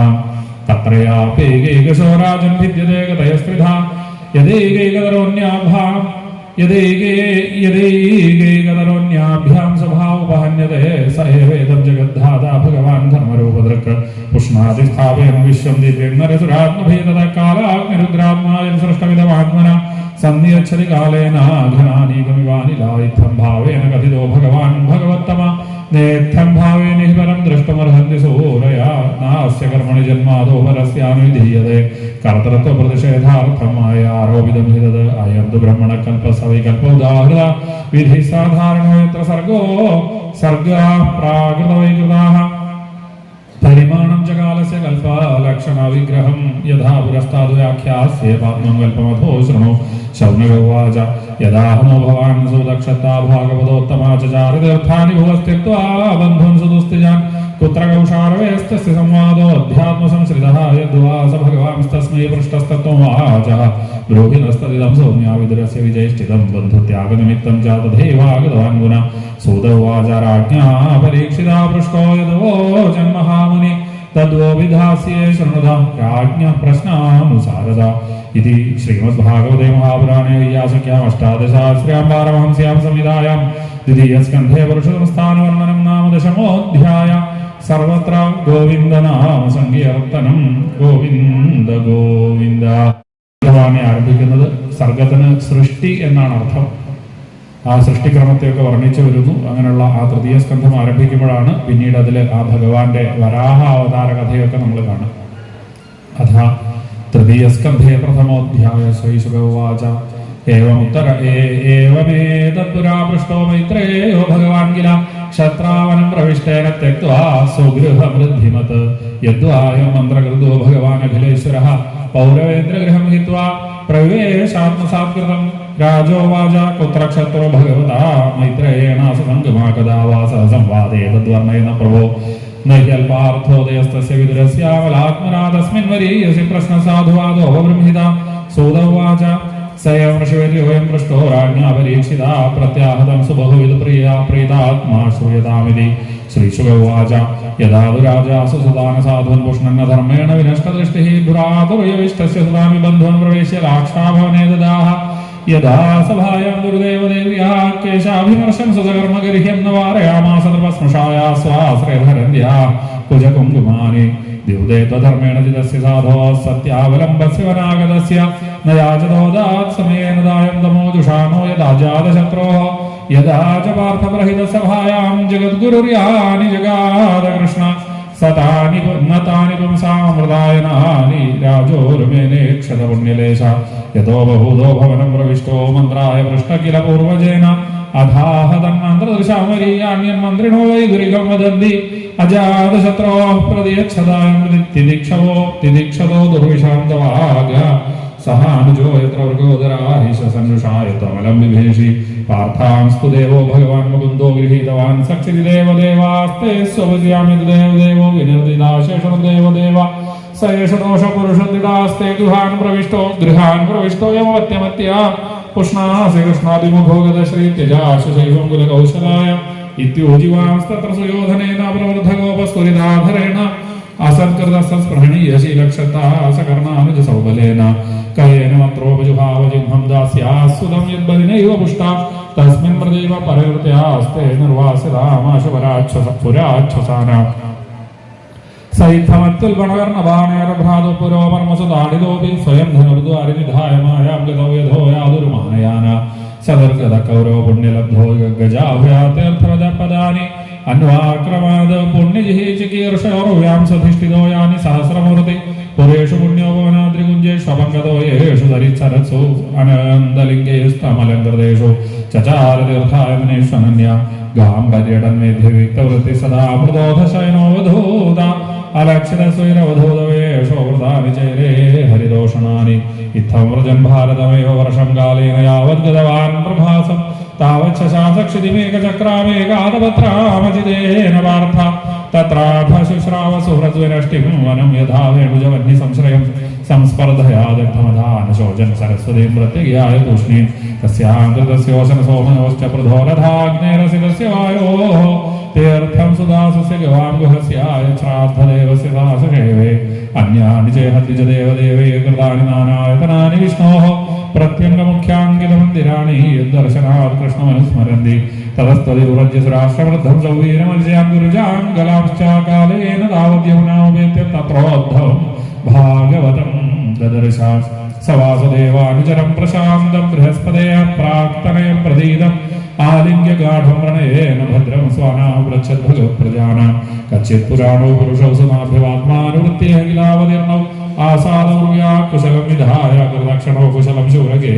തത്രയാപേകൈകശോ രാജൻ ഭിദ്യതേ ഗതയസ്ത്രിധാ യദൈകൈകതരോന്യാഭ്യാം സ്വഭാവോപഹന്യതേ സ ഏവേദം ജഗദ്ധാതാ ഭഗവാൻ ധർമ്മരൂപധൃക് പുഷ്ണാതിസ്ഥാപയൻ വിശ്വം ദിവ്യം നരസുരാത്മഭേദത കാലാഗ്നിരുദ്രാത്മാവിൽ സൃഷ്ടവിധമാത്മന സന്യച്ഛതി കാലേന ഘനാനീകമിവാനിലായിത്ഥം ഭാവേന കഥിതോ ഭഗവാൻ ഭഗവത്തമ നേത്ഥം ഭാവേന ഹി പരം ദ്രഷ്ടുമർഹന്തി സൂരയാ നാസ്യ കർമ്മണി ജന്മാദോ പരസ്യാനുവിധീയതേ കർത്തൃത്വ പ്രതിഷേധാർത്ഥമായ ആരോപിതം ഹി തത് അയം തു ബ്രഹ്മണകൽപസവികൽപോദാഹൃത വിധി സാധാരണോ യത്ര സർഗാ പ്രാകൃതവൈകൃതാഃ പരിമാണം ച കാലസ്യ കൽപലക്ഷണ വിഗ്രഹം യഥാ പുരസ്താദ് വ്യാഖ്യാസ്യേ പാത്മം കൽപമഥോ ശൃണു ശൗനകോവാച യഥാഹമോ ഭവാൻ സുദക്ഷത്താ ഭാഗവതോത്തമാ ച ചാരിതീർത്ഥാനി ഭുവസ്ഥിത്വാ ബന്ധുൻ സുദുസ്തിജാൻ കുത്ര കൗഷാരവേസ്തസ്യ സംവാദോ അധ്യാത്മസംശ്രിതഃ യദ്വാ സ ഭഗവാൻസ്തസ്മൈ പൃഷ്ടസ്തത്വമാച ബ്രൂഹിണസ്തദിദം സൗമ്യാവിദുരസ്യ വിജയിഷ്ഠിതം ബന്ധുത്യാഗനിമിത്തം ച തഥൈവാഗതവാൻ ഗുണ സൂത ഉവാച രാജ്ഞാ പരീക്ഷിതാ പൃഷ്ടോ യദവോ ജന്മഹാമുനി तद्वो विधास्ये शृणुधा राज्ञ प्रश्नानुसारद इति श्रीमद्भागवते महापुराणे वैयासिक्याम् अष्टादशाश्र्यां पारमहंस्यां संहितायां द्वितीयस्कन्धे पुरुषोत्तमस्थानवर्णनं नाम 10मोऽध्यायः। सर्वत्र गोविन्दनाम सङ्कीर्तनं गोविन्द गोविन्द. ഭഗവാനെ ആരംഭിക്കുന്നത് സർഗത്തിന് സൃഷ്ടി എന്നാണ് അർത്ഥം. ആ സൃഷ്ടിക്രമത്തെയൊക്കെ വർണ്ണിച്ചു വരുന്നു. അങ്ങനെയുള്ള ആ തൃതീയ സ്കന്ധം ആരംഭിക്കുമ്പോഴാണ് പിന്നീട് അതിൽ ആ ഭഗവാന്റെ വരാഹ അവതാര കഥയൊക്കെ നമ്മൾ കാണും. അഥ തൃതീയ സ്കന്ധേ പ്രഥമോധ്യായ ശ്രീശുകോവാച ഏവമേതത്പുരാ പൃഷ്ടോ മൈത്രേയോ ഭഗവാൻ കില ക്ഷത്രാവനം പ്രവിഷ്ടേന ത്യക്ത്വാ സ്വഗൃഹമൃദ്ധിമത് യദ്വായം മന്ത്രകൃതോ ഭഗവാൻ അഖിലേശ്വരഃ പൗരവേന്ദ്രഗൃഹം ഹിത്വാ പ്രവേശാത്മസാത്കൃതം രാജോവാച കുത്ര ക്ഷത്രോ ഭഗവതാ മൈത്രേയേണ സംഗമാ കഥാ വാ സഹ സംവാദേ തദ്വർണ്ണയേന പ്രഭോ നഹ്യൽപാർത്ഥോദയസ്തസ്യ വിദുരസ്യാവലാത്മനാ തസ്മിൻ വരീയസി പ്രശ്നസാധുവാദോ ബ്രഹ്മിത സൂതോവാച സയം ഋഷിവര്യോയം പൃഷ്ടോ രാജ്ഞാ പരീക്ഷിതാ പ്രത്യാഹതം സുബഹുവിധ പ്രിയാ പ്രീതാത്മാ ശ്രൂയതാമിതി. ശ്രീശുകോവാച യഥാ രാജാസു സുദാന സാധുൻ പുഷ്ണന്ന ധർമ്മേണ വിനഷ്ടദൃഷ്ടിഃ ഭ്രാതുർയവിഷ്ടസ്യ സുതാമി ബന്ധുവൻ പ്രവേശ്യ രാക്ഷാഭവനേ ദദാഹ യഥാ സഭായാം ദുർദേവദേവ്യാ കേശാഭിമർശം സുതകർമ്മഗരിഹ്യം നവാരയാമാസ നൃപസ്മൃഷായാ സ്വാശ്രയധരന്യാ കുജകുങ്കുമാനി ദ്യുദേത്വധർമ്മേണ ജിതസ്യ സാധോ സത്യാവലംബസ്യ വനാഗതസ്യ ന യാചതോദാത് സമയേന ദായം തമോജുഷാനോ യഥാ ജാതശത്രോഃ യഥാ ച പാർത്ഥപ്രഹിതസഭായാം ജഗദ്ഗുരുര്യാനി ജഗാദ കൃഷ്ണ സതാനി നതാനി പുംസാമൃതായനാനി രാജോരുമേനേ ക്ഷതപുണ്യലേശ യതോ ബഹൂതോ ഭവനം പ്രവിഷ്ടോ മന്ത്രായ പൃഷ്ട കില പൂർവജേന അധാഹ തന്മന്ത്രദൃശാമരീയാണ്യൻ മന്ത്രിണോ വൈദുരികം വദന്തി അജാതശത്രോ പ്രതിയച്ഛതായം തിദിക്ഷതോ ദുർവിഷാന്തവാഗ സഹാനുജോ യത്ര വർഗോദരാഹിഷസന്നുഷായ ത്വമലം വിഭേഷി പാർത്ഥാംസ്തു ദേവോ ഭഗവാൻ മുകുന്ദോ ഗൃഹീതവാൻ സക്ഷി ദേവദേവാസ്തേ സ്വപര്യാമി ദേവദേവോ വിനിർദിതാശേഷ ദേവദേവ സയേഷദോഷ പുരുഷദിടാസ്തേ ഗൃഹാൻ പ്രവിഷ്ടോ യമവത്യമത്യ പുഷ്ണാസി കൃഷ്ണാദിമുഖോ ഗതശ്രീത്യജാശു ശൈവം കുലകൗശലായ ഇത്യോജിവാംസ്തത്ര സുയോധനേന പ്രവൃദ്ധഗോപസ്ഫുരിതാധരേണ അസത്കൃതസ്പൃഹണീയശീലക്ഷത്താസകർണാനുജ സൗബലേന കയേന മന്ത്രോപജുഭാവജിഹ്നം ദാസ്യാസുതം യദ്ബലിനൈവ പുഷ്ടാ തസ്മിൻ പ്രദൈവ പരകൃത്യാസ്തേ നിർവാസിതാമാശുപരാച്ഛസാന സൈദ്ധമത്തുൽഗണകർണബാണേരഭ്രാതു പുരോപർമ്മസുതാടിതോപി സ്വയം ധനുർദ്വാരിനിധായമായാം ഗതോ യഥോ യാതൊരുമാനയാന സദർഗത കൗരവ പുണ്യലബ്ധോ ഗജാഭ്യാതീർത്ഥപദാനി അന്വാക്രമാത് പുണ്യജിഹീചികീർഷോർവ്യാം സധിഷ്ഠിതോ യാനി സഹസ്രമൂർത്തി പുരേഷു പുണ്യോപവനാദ്രികുഞ്ജേഷു അപങ്കതോ യേഷു ധരിത്സരത്സു അനന്തലിംഗേസ്തമലങ്കൃതേഷു ചചാരതീർത്ഥായമനേഷു അനന്യ ഗാം പര്യടന്മേധ്യവിക്തവൃത്തി സദാ മൃദോധശയനോവധൂത അലക്ഷിതസ്വൈരവധൂതവേഷോ വൃതാവിചൈരേ ഹരിദോഷണാനി ഇത്തം വ്രജൻ ഭാരതമേവ വർഷം കാലേന യാവത് ഗതവാൻ പ്രഭാസം താവച്ഛാസക്ഷിതിമേകചക്രാമേകാദപത്രാമജിതേന പാർത്ഥ തത്രാധശുശ്രാവ സുഹൃദ്വിനഷ്ടിം വനം യഥാ വേണുജവന്നി സംശ്രയം സംസ്പർദ്ധയാ ദഗ്ധമധാനശോചൻ സരസ്വതീം പ്രത്യഗയായ തൂഷ്ണീം തസ്യാംകൃതസ്യോശന സോമനോശ്ച പൃഥോരഥാഗ്നേരസിതസ്യ വായോഃ തീർത്ഥം സുദാസസ്യ ഗവാം ഗുഹസ്യായ ശ്രാദ്ധദേവസ്യ ദാസശേവേ അന്യാനി ചേഹദ്വിജ ദേവദേവേ കൃതാനി നാനായതനാനി വിഷ്ണോഃ പ്രത്യംഗമുഖ്യാങ്കിതമന്ദിരാണി യദ്ദർശനാത് കൃഷ്ണമനുസ്മരന്തി തതസ്ത്വതിരുരജ്യസുരാഷ്ട്രവൃദ്ധം സൗവീരമത്സ്യാം ഗുരുജാം ഗലാംശ്ചാകാലേന താവദ്യമുനാമേത്യം തത്രോദ്ധവം ഭാഗവതം ദദർശ സവാസുദേവാനുചരം പ്രശാന്തം ബൃഹസ്പതയ പ്രാക്തനയം പ്രതീതം ആലിംഗ്യ ഗാഠം പ്രണയേന ഭദ്രം സ്വാനാവൃച്ഛദ്ഭഗവത്പ്രജാന കച്ചിത് പുരാണോ പുരുഷോ സമാഭ്യവാത്മാനുവൃത്തിയ കിലാവതീർണൗ ആസാദൗര്യാ കുശലം വിധായ കൃതക്ഷണോ കുശലം ശൂരകേ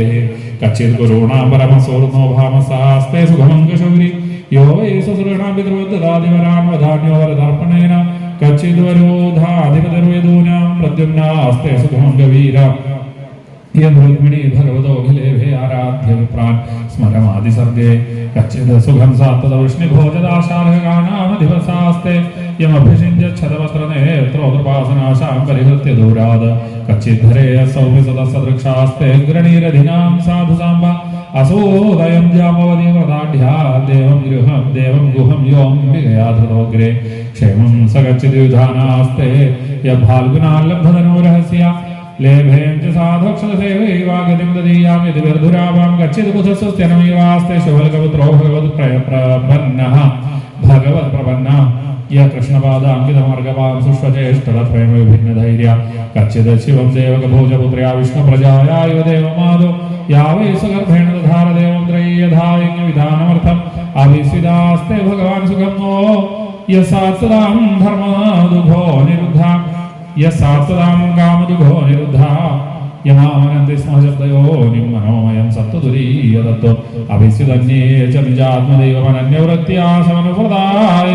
കച്ചിത് ഗുരുണാം പരമസൂർണോ ഭാമസാസ്തേ സുഖമംഗശൗരി യോ യേസുസൃണാം പിതൃവദ്ദാദിവരാൻ വധാന്യോ വരദർപ്പണേന കച്ചിത് വരോധാധിപതിർവേദൂനാം പ്രദ്യുമ്നാസ്തേ സുഖമംഗവീര യദ്രുക്മിണീ ഭഗവതോഖിലേഭേ ആരാധ്യ വിപ്രാൻ സ്മരമാദിസർഗേ കച്ചിത് സുഖം സാത്വതവൃഷ്ണിഭോജദാശാർഹകാനാമധിവസാസ്തേ യമഭിഷിഞ്ജച്ഛതവസ്ത്രനേത്രോദൃപാസനാശാം പരിഹൃത്യ ദൂരാത് കച്ചിദ്ധരേ സൗഭിസദസദൃക്ഷാസ്തേ ഗൃണീരധിനാം സാധു സാംബ അസൂദയം ജാമവതി വ്രതാഢ്യാ ദേവം ഗുഹം യോംബികയാ ധൃതോഗ്രേ क्षेमं सगच्छिद्युधानास्ते यफाल्गुनाल्लब्धधनो रहस्य लेभें च साधोक्षसेवैवागतिं ददीयां यदि विर्धुरावां गच्छिद्बुधस्वस्त्यनमेवास्ते शुभल्कपुत्रो भगवत्प्रपन्नः भगवत्प्रपन्नः य कृष्णपादाङ्कितमार्गवां सुष्वचेष्टलप्रेम विभिन्नधैर्य कच्चित् शिवं देवकभोजपुत्र्या विष्णुप्रजाया इव देवमादो या वै सुगर्भेण दधार देवं त्रयी यथा यज्ञविधानमर्थम् अभिस्विदास्ते भगवान् सुखं नो यस्सात्सदां धर्मदुघो निरुद्धा यस्सात्सदां कामदुघो निरुद्धा यमामनन्ति स्म शब्दयो निम्मनोमयं सप्तदुरीयदत्तो अभिस्विदन्ये च निजात्मदैवमनन्यवृत्त्या समनुप्रदाय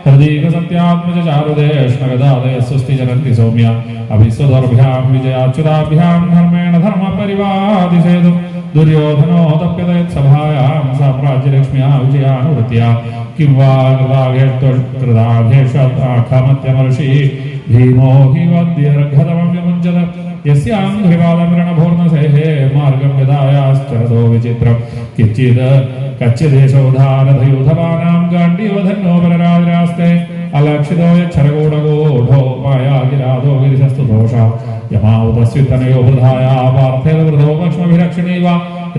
हृदीकसत्यात्मज चारुदेष्णगदादय स्वस्ति जनन्ति सौम्या अभिस्वदर्भ्यां विजयाच्युताभ्यां धर्मेण धर्मपरिवादिसेतुं दुर्योधनो तप्यतयत्सभायां साम्राज्यलक्ष्म्या विजयानुवृत्त्या किं वा कृताघेषाखमत्यमर्षि भीमो हि वद्यर्घतमं विमुञ्चत यस्यां ध्रुवादमरणभूर्णसेः मार्गं यदायाश्चरतो विचित्रं कच्चिदेशोधारधयूधवानां गाण्डीवधन्यो बलराजरास्ते अलक्षितो यच्छरगूढगूढो मायागिराधो गिरिशस्तु दोषा यमाउतस्वितनयो हृदाया पार्थेलवृतो पक्ष्मभिरक्षिणीव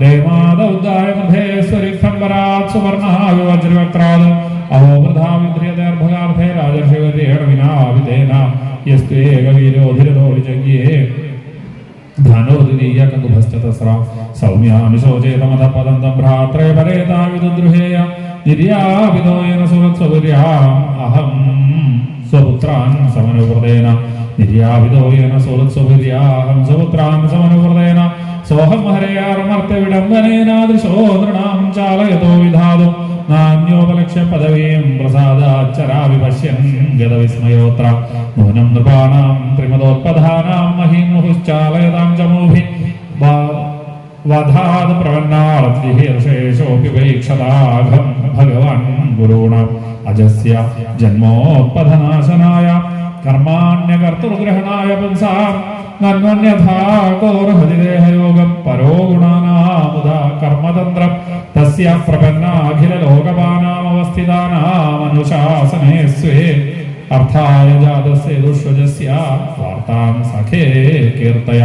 रेमादौद्दाय मध्येश्वरिक्थम्बरात् सुवर्णः विवज्रवक्त्राद् अहो वृथा विद्रियतेऽर्भगार्थे राजर्षिवर्येण विना वितेन यस्त्वेकवीरोधिरतो विजज्ञे धनोदीयककुभश्चतस्रा सौम्यामिशोचेतमधपदन्तं भ्रात्रे परेता विदुद्रुहेय निर्याविदोयेन सुरत्सुर्याम् अहं स्वपुत्रान् समनुव्रतेन निर्याविदोयेन सुरत्सुर्याहं स्वपुत्रान् समनुव्रतेन सोऽहं हरेयार्मर्त्यविडम्बनेनादृशो नृणां चालयतो विधातु नान्योपलक्ष्य पदवीं प्रसादाच्चरावि पश्यन् गतविस्मयोऽत्र नूनं नृपाणां त्रिमदोत्पधानां महीं मुहुश्चालयतां च मूभिः वधाद् प्रवन्नार्तिहीर्षेषोऽपि वैक्षताघं भगवान् गुरूणाम् अजस्य जन्मोत्पधनाशनाय कर्माण्यकर्तृग्रहणाय पुंसाम् नन्वन्यथा कोरहतिदेहयोगं परो गुणानामुदा कर्मतन्त्रं तस्य प्रपन्नाखिललोकपानामवस्थितानामनुशासने स्वे अर्थाय जातस्य दुष्वजस्य वार्तां सखे कीर्तय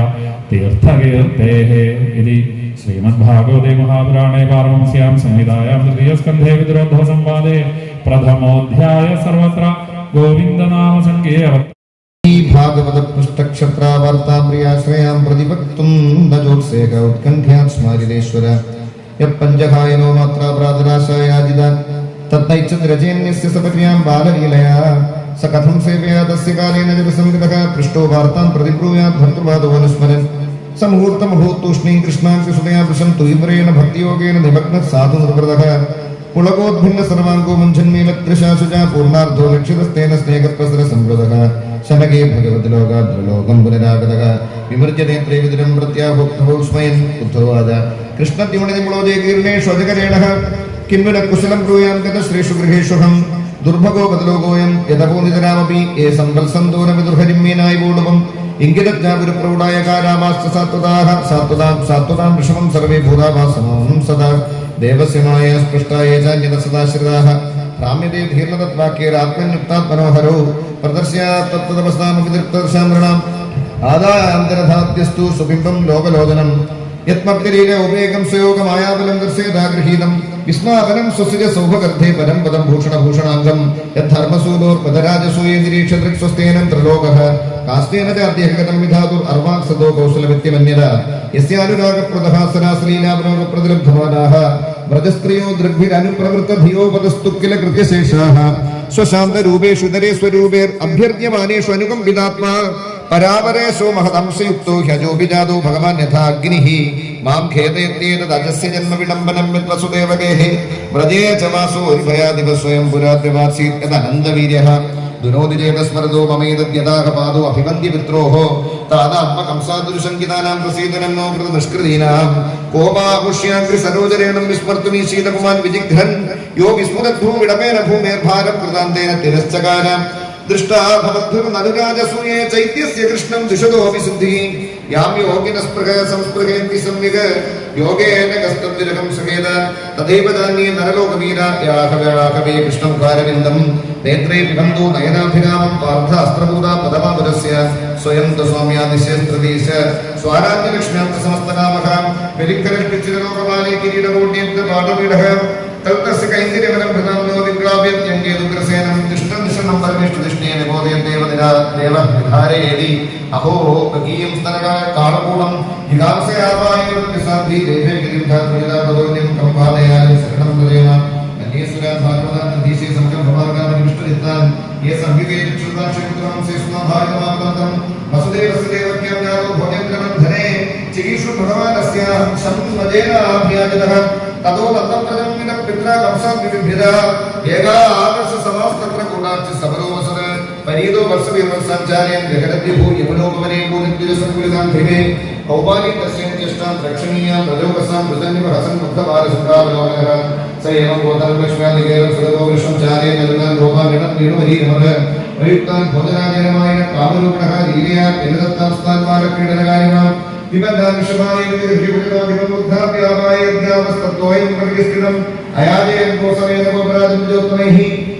तीर्थकीर्तेः इति श्रीमद्भागवते महापुराणे पारमहंस्यां संहितायां तृतीयस्कन्धे विदुरोद्धवसंवादे प्रथमोऽध्यायः सर्वत्र गोविन्दनामसङ्कीर्तनम् भागवत पृष्ठक्षत्रावार्तां प्रियाश्रयां प्रतिवक्तुं न जोत्सेक उत्कण्ठ्यात् स्मारिलेश्वर यः पञ्चकायनो मात्रा प्रातराशायाजित तत्नैच्छद्रजेन्यस्य सपत्न्यां बाललीलया स कथं सेवया तस्य कालेन जलसंविदः पृष्ठो वार्तां प्रतिब्रूयात् भर्तृपादो अनुस्मरन् स मुहूर्तमुहूर्तूष्णीं कृष्णांसि सुतया वृशं तुयिवरेण भक्तियोगेन निमग्नः साधु निर्वृतः पुलकोद्भिन्न सर्वाङ्गो मुञ्झन्मीलदृशाशुजा पूर्णार्धो लक्षितस्तेन स्नेहप्रसर संवृतः शनगे भगवति लोकाद्रलोकं पुनरागतः विमृज्य नेत्रे विदिनं प्रत्याभोक्तौ स्मयन् उद्धवाद कृष्णद्युमणिमुलोदे कीर्णेषु अजकरेणः किन्नु न कुशलं ब्रूयां गतश्रेषु गृहेष्वहं दुर्भगो बदलोकोऽयं यदपोनितरामपि ये संवत्सन्तो न विदुर्हरिं मीनायवोडुपम् इङ्गितज्ञापुरप्रौढाय कारामाश्च सात्वतां वृषभं सर्वे भूताभासमानं सदा देवस्य माया स्पृष्टाय चान्यत सदाश्रिताः राम्यते धीर्णतत्वाक्यैरात्मन्युक्तात् मनोहरो प्रदर्श्यात् तत्तदवस्तामविदृक्तदर्शामृणाम् आदायान्तरधात्यस्तु सुबिम्बं लोकलोचनं यत्मप्यरीर उपेकं स्वयोगमायाबलं दर्शयदागृहीतं विस्मापनं स्वस्य सौभगर्धे परं पदं भूषणभूषणाङ्गं यद्धर्मसूलोर्पदराजसूये निरीक्षदृक्स्वस्तेन त्रिलोकः कास्तेन च अध्यगतं विधातुर्वाक्सदो कौशलमित्यमन्यदा यस्यानुरागप्रदः सरासलीलावरोगप्रतिलब्धमानाः व्रजस्त्रियो दृग्भिरनुप्रवृत्तधियोपदस्तु किल कृत्यशेषाः स्वशान्तरूपेषु दरे स्वरूपेर्अभ्यर्त्यमानेषु अनुकम्पितात्मा परावरेषु महदंशयुक्तो ह्यजोऽभिजातो भगवान् यथा अग्निः मां खेदयत्येतदजस्य जन्म विडम्बनं विद्वसुदेवगेः व्रजे च वासो भयादिव स्वयं पुराद्यवासीत् यदनन्दवीर्यः दुनोदिचेतस्मरतो ममेतद्यदाहपादो अभिवन्द्यपित्रोः तादात्मकंसादुर्शङ्कितानां प्रसीदनं नो कृतनिष्कृतीनां कोपाहुष्याग्रिसरोजरेणं विस्मर्तुमीशीलपुमान् विजिघ्रन् यो विस्मरद्भूमिडमेन भूमेर्भारकृतान्तेन तिरश्चकार दृष्टा भवद्भिर्ननुराजसूये चैत्यस्य कृष्णं दिशतोऽपि शुद्धिः यां योगिनस्पृह संस्पृहेति सम्यक् योगेन कस्तद्विरकं समेद तथैव दान्ये नरलोकवीरा याकवे कृष्णं कारविन्दं नेत्रे पिबन्धो नयनाभिरामं पार्थ अस्त्रभूता पदमाधुरस्य स्वयं तु सौम्यादिशस्त्रदीश स्वाराज्यलक्ष्म्यां समस्तकामः विलिङ्करष्टिचिरलोकपाले किरीटकोट्यन्त पाठपीठः तत्तस्य कैङ्कर्यवनं प्रदाम्नो विग्राव्यत्यङ्गे दुग्रसेनं तिष्ठं दिशनं परमेष्टदिष्णे निबोधयन् देवः विधारयेदि अहो प्रकीयं स्तनकाय कालकूलं जिगांसयावायुर्विसाद्रि देवे गिरिधात्मयदा पदोन्यं कम्पादयानि शरणं भजेम अन्येश्वरान् भागवतान् नदीशे संकं भवार्गामनि विष्णुदित्तान् ये संविदे चक्षुतान् शकुत्रं सेष्माभागमापन्तं वसुदेवस्य देवक्यं जातो भोजेन्द्रबन्धने चिकीर्षु भगवानस्याः संवदेन आभ्याजतः ततो दत्तप्रजं विन पित्रा कंसात् विविभ्यदा एका आदर्श समास्तत्र गुणाच्च सबरोवसर परीदो वर्षविवर्षाचार्यं जगद्विभू यमुनोपवने पूर्णद्विजसंकुलितां भीमे औपाली तस्यं चेष्टां रक्षणीयां प्रजोगसां मृदन्निव हसन् मुग्धबालसुखावलोकनः स एवं गोतलक्ष्म्यादिकेरं सुगतो वृषंचार्ये नलिनान् गोपालिनं नीणुमरीरमर प्रयुक्तान् भोजनाजनमायन कामरूपिणः लीलया केलदत्तां स्थान्मानक्रीडनकारिणां विबन्धाविषमायेद्यावस्तत्त्वयं प्रतिष्ठितम् अयाजयन् कोसमेन गोपराजं ज्योत्मैः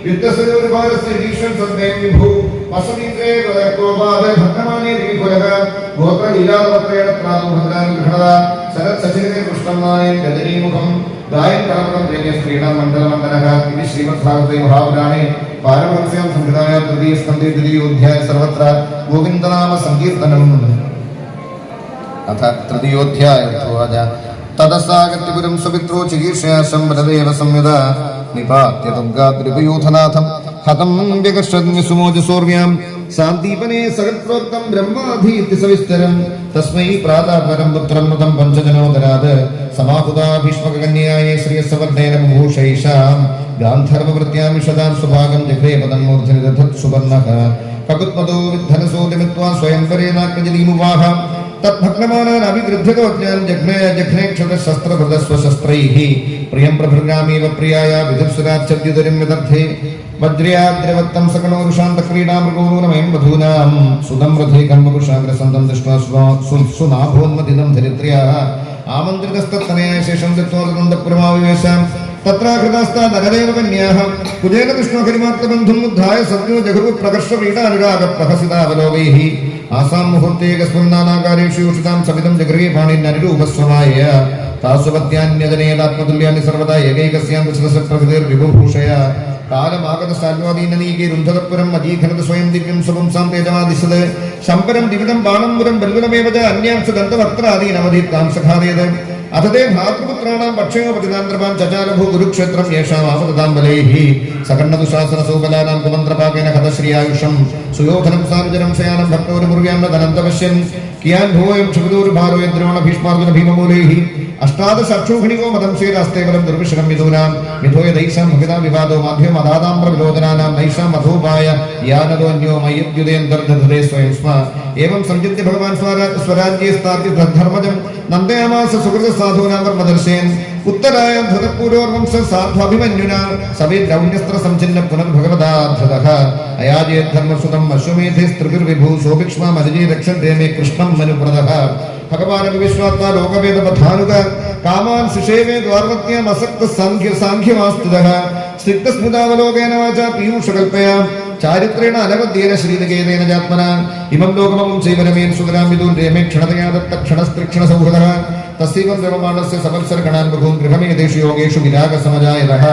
युद्धसयोर्भारस्य दीक्षं सद्में विभु वसुमित्रे वदकोपाद भक्तमाने दिविपुरः गोत्रलीलावत्रेण प्रादुर्भद्रान् गृहणा शरत्सचिरे कृष्णमायन् गजनीमुखं गायन् कलपनं जन्य स्त्रीणां मण्डलमण्डनः इति श्रीमद्भागवते महापुराणे पारमहंस्यां संहितायां तृतीयस्कन्धे तृतीयोऽध्याये सर्वत्र गोविन्दनाम सङ्कीर्तनम् अथ तृतीयोऽध्यायः तदसागत्यपुरं सुपित्रो चिकीर्षया संवददेव संयुधा निपात्य तुङ्गाद्रिपयूथनाथं हतं व्यगश्चन्यसुमोजसौर्व्यां सान्दीपने सगत्प्रोक्तं ब्रह्माधीत्य सविस्तरं तस्मै प्रातःपरं पुत्रं मतं पञ्चजनोदरात् समाहुता भीष्मककन्यायै श्रियस्सवर्णेन मुभूषैषां गान्धर्ववृत्त्यां विशदां स्वभागं जघ्रे पदं मूर्धनि दधत् सुवर्णः ककुत्मतो विद्धनसो दिमित्वा स्वयंवरेणाग्रजनीमुवाह तद्भग्नमानान् अभिगृध्यतोज्ञान् जघ्ने क्षतशस्त्रभृतस्वशस्त्रैः प्रियं प्रभृगामीव प्रियाया विदुर्सुराच्चद्युदरिं विदर्थे वज्र्याद्रवत्तं सकनोरुषान्तक्रीडां मृगोनूनमयं वधूनां सुदं रथे कर्मकुशाग्रसन्तं दृष्ट्वा सुनाभोन्मदिनं धरित्र्याः आमन्त्रितस्तत्तनया शेषं दत्त्वादन्दपुरमाविवेशाम् तत्राकृतास्ता नरदेव कन्याः कुजेन विष्णुहरिमात्रबन्धुम् उद्धाय सद्यो जगुः प्रकर्षवीडानुरागप्रहसितावलोकैः आसां मुहूर्ते कस्मिन्नानाकारेषु योषितां समितं जगृहे पाणिन्यनिरूपस्वमाय तासुपत्यान्यजनेदात्मतुल्यानि सर्वदा एकैकस्यां दशदशप्रभृतिर्विभुभूषया कालमागतसाल्वादीननीके रुन्धकपुरम् अजीघनत स्वयं दिव्यं स्वपुंसां तेजमादिशद शम्परं दिविदं बाणम्बुरं बल्वलमेव च अन्यां सुदन्तवक्त्रादीनवधीत्तां सखादेद अथ ते भ्रातृपुत्राणां पक्षयोपतिदान्द्रपां चचालभू कुरुक्षेत्रं येषामापदतां बलैः सकन्नदुशासनसौबलानां कुमन्त्रपाकेन हतश्रियायुषं सुयोधनं सानुजनं शयानं भक्तोरुमुर्व्यां न धनन्तपश्यन् कियान् भूयं क्षुभिदूर्भारो यद्रोण भीष्मार्जुन भीममूलैः अष्टादशाक्षोघणिको मदं शेरास्ते बलं दुर्विषणं विदूनां मिथो यदैषां भविता विवादो माध्यमदादाम्रविलोचनानां नैषां मथोपाय यानलोन्यो मय्युद्युदयन्तर्दधते स्वयं स्म एवं संचित्य भगवान् स्वराज्ये स्थाप्य धर्मजं नन्दयामास सुकृतसाधूनां कर्मदर्शयन् उत्तराय धृतपूर्ववंश साध्वाभिमन्युना सवेद्रौण्यस्त्र संचिन्न पुनर्भगवदाधृतः अयाजेद्धर्मसुतं अश्वमेधेस्त्रिभिर्विभू सोभिक्ष्मामजये रक्षन्ते मे कृष्णं मनुप्रदः भगवान् विश्वात्मा लोकवेदपथानुग कामान् शिशेवे द्वार्वत्याम् असक्तः साङ्ख्यमास्तुतः स्निग्धस्मितावलोकेन वाचा पीयूषकल्पया चारित्रेण अनवद्येन श्रीनिकेतेन जात्मना इमं लोकमं चैवरमेन सुतरां विदून् रेमे क्षणतया दत्तक्षणस्त्रिक्षणसौहृदः तस्यैवं द्रवमाणस्य संवत्सरगणान् बहून् गृहमेतेषु योगेषु विरागसमजायतः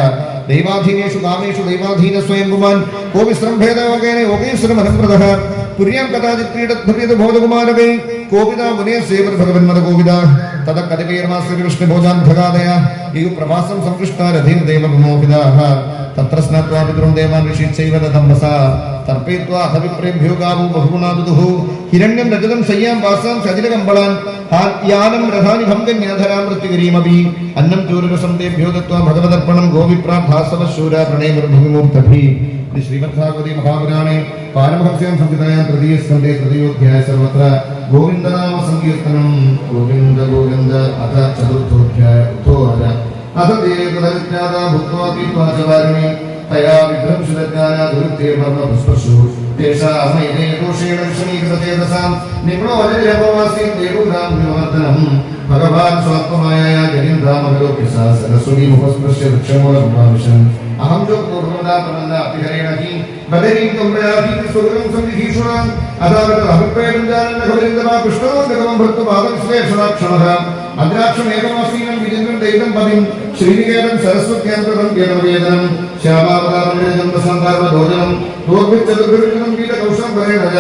दैवाधीनेषु कामेषु दैवाधीन स्वयं पुमान् को विस्रम्भेद योगेन योगेश्वरमनम्प्रदः पुर्यां कदाचित् क्रीडद्भव्यत बोधकुमारवे कोविदा मुने सेवर्भगवन्मद कोविदा तद कतिपैर्मास्य विष्णुभोजान् भगादय इव प्रवासं संपृष्टा रथिर्देवविमोहिताः तत्र स्नात्वा पितरं देवान् ऋषिश्चैव दधम्बसा तर्पयित्वा अथ विप्रेभ्यो गावो बहुगुणा दुदुः हिरण्यं रजतं शय्यां वासां सजिलकम्बलान् यानं रथानि भङ्गन्याधरां मृत्युगिरीमपि अन्नं चूररसं तेभ्यो दत्त्वा भगवदर्पणं गोविप्रार्थासवशूरा प्रणेमर्भुविमूर्तभिः श्रीमद्भागवते महापुराणे पारमहंस्यां संहितायां तृतीयस्कन्धे तृतीयोऽध्याये सर्वत्र गोविन्दनाम सङ्कीर्तनं गोविन्द गोविन्द अथ चतुर्थोऽध्यायः अथ ते तदविज्ञाता भूत्वा पीत्वा च वारिणि तया विभ्रंशलज्ञाया दुरुक्ते मर्मपुष्पशु ഭഗവാൻ സ്വാത്മമായ സരസ്വതി മുഖസ്പൃശ്യ വൃക്ഷമൂലം അഹം ജോ പൂർവ്വനാപ്രമന്ന അഭിഹരേണഹി ബദരീം കമ്പ്രയാഹി സുഗരം സംവിധീഷുണാം അതാവത് അഭിപ്രേതം ജാനന്ന ഖബരിന്ദമാ കൃഷ്ണോ ജഗമം ഭക്തപാദം ശ്ലേഷണാക്ഷണഃ അദ്രാക്ഷമേകമാസീനം വിജിന്ദ്രം ദൈതം പതിം ശ്രീനികേതം സരസ്വത്യേന്ദ്രം കേരളവേദനം ശ്യാമാവതാരം സന്താർവദോജനം ദോർഭിച്ചതുർഭിരുജനം ഗീതകൗശം പരേണജ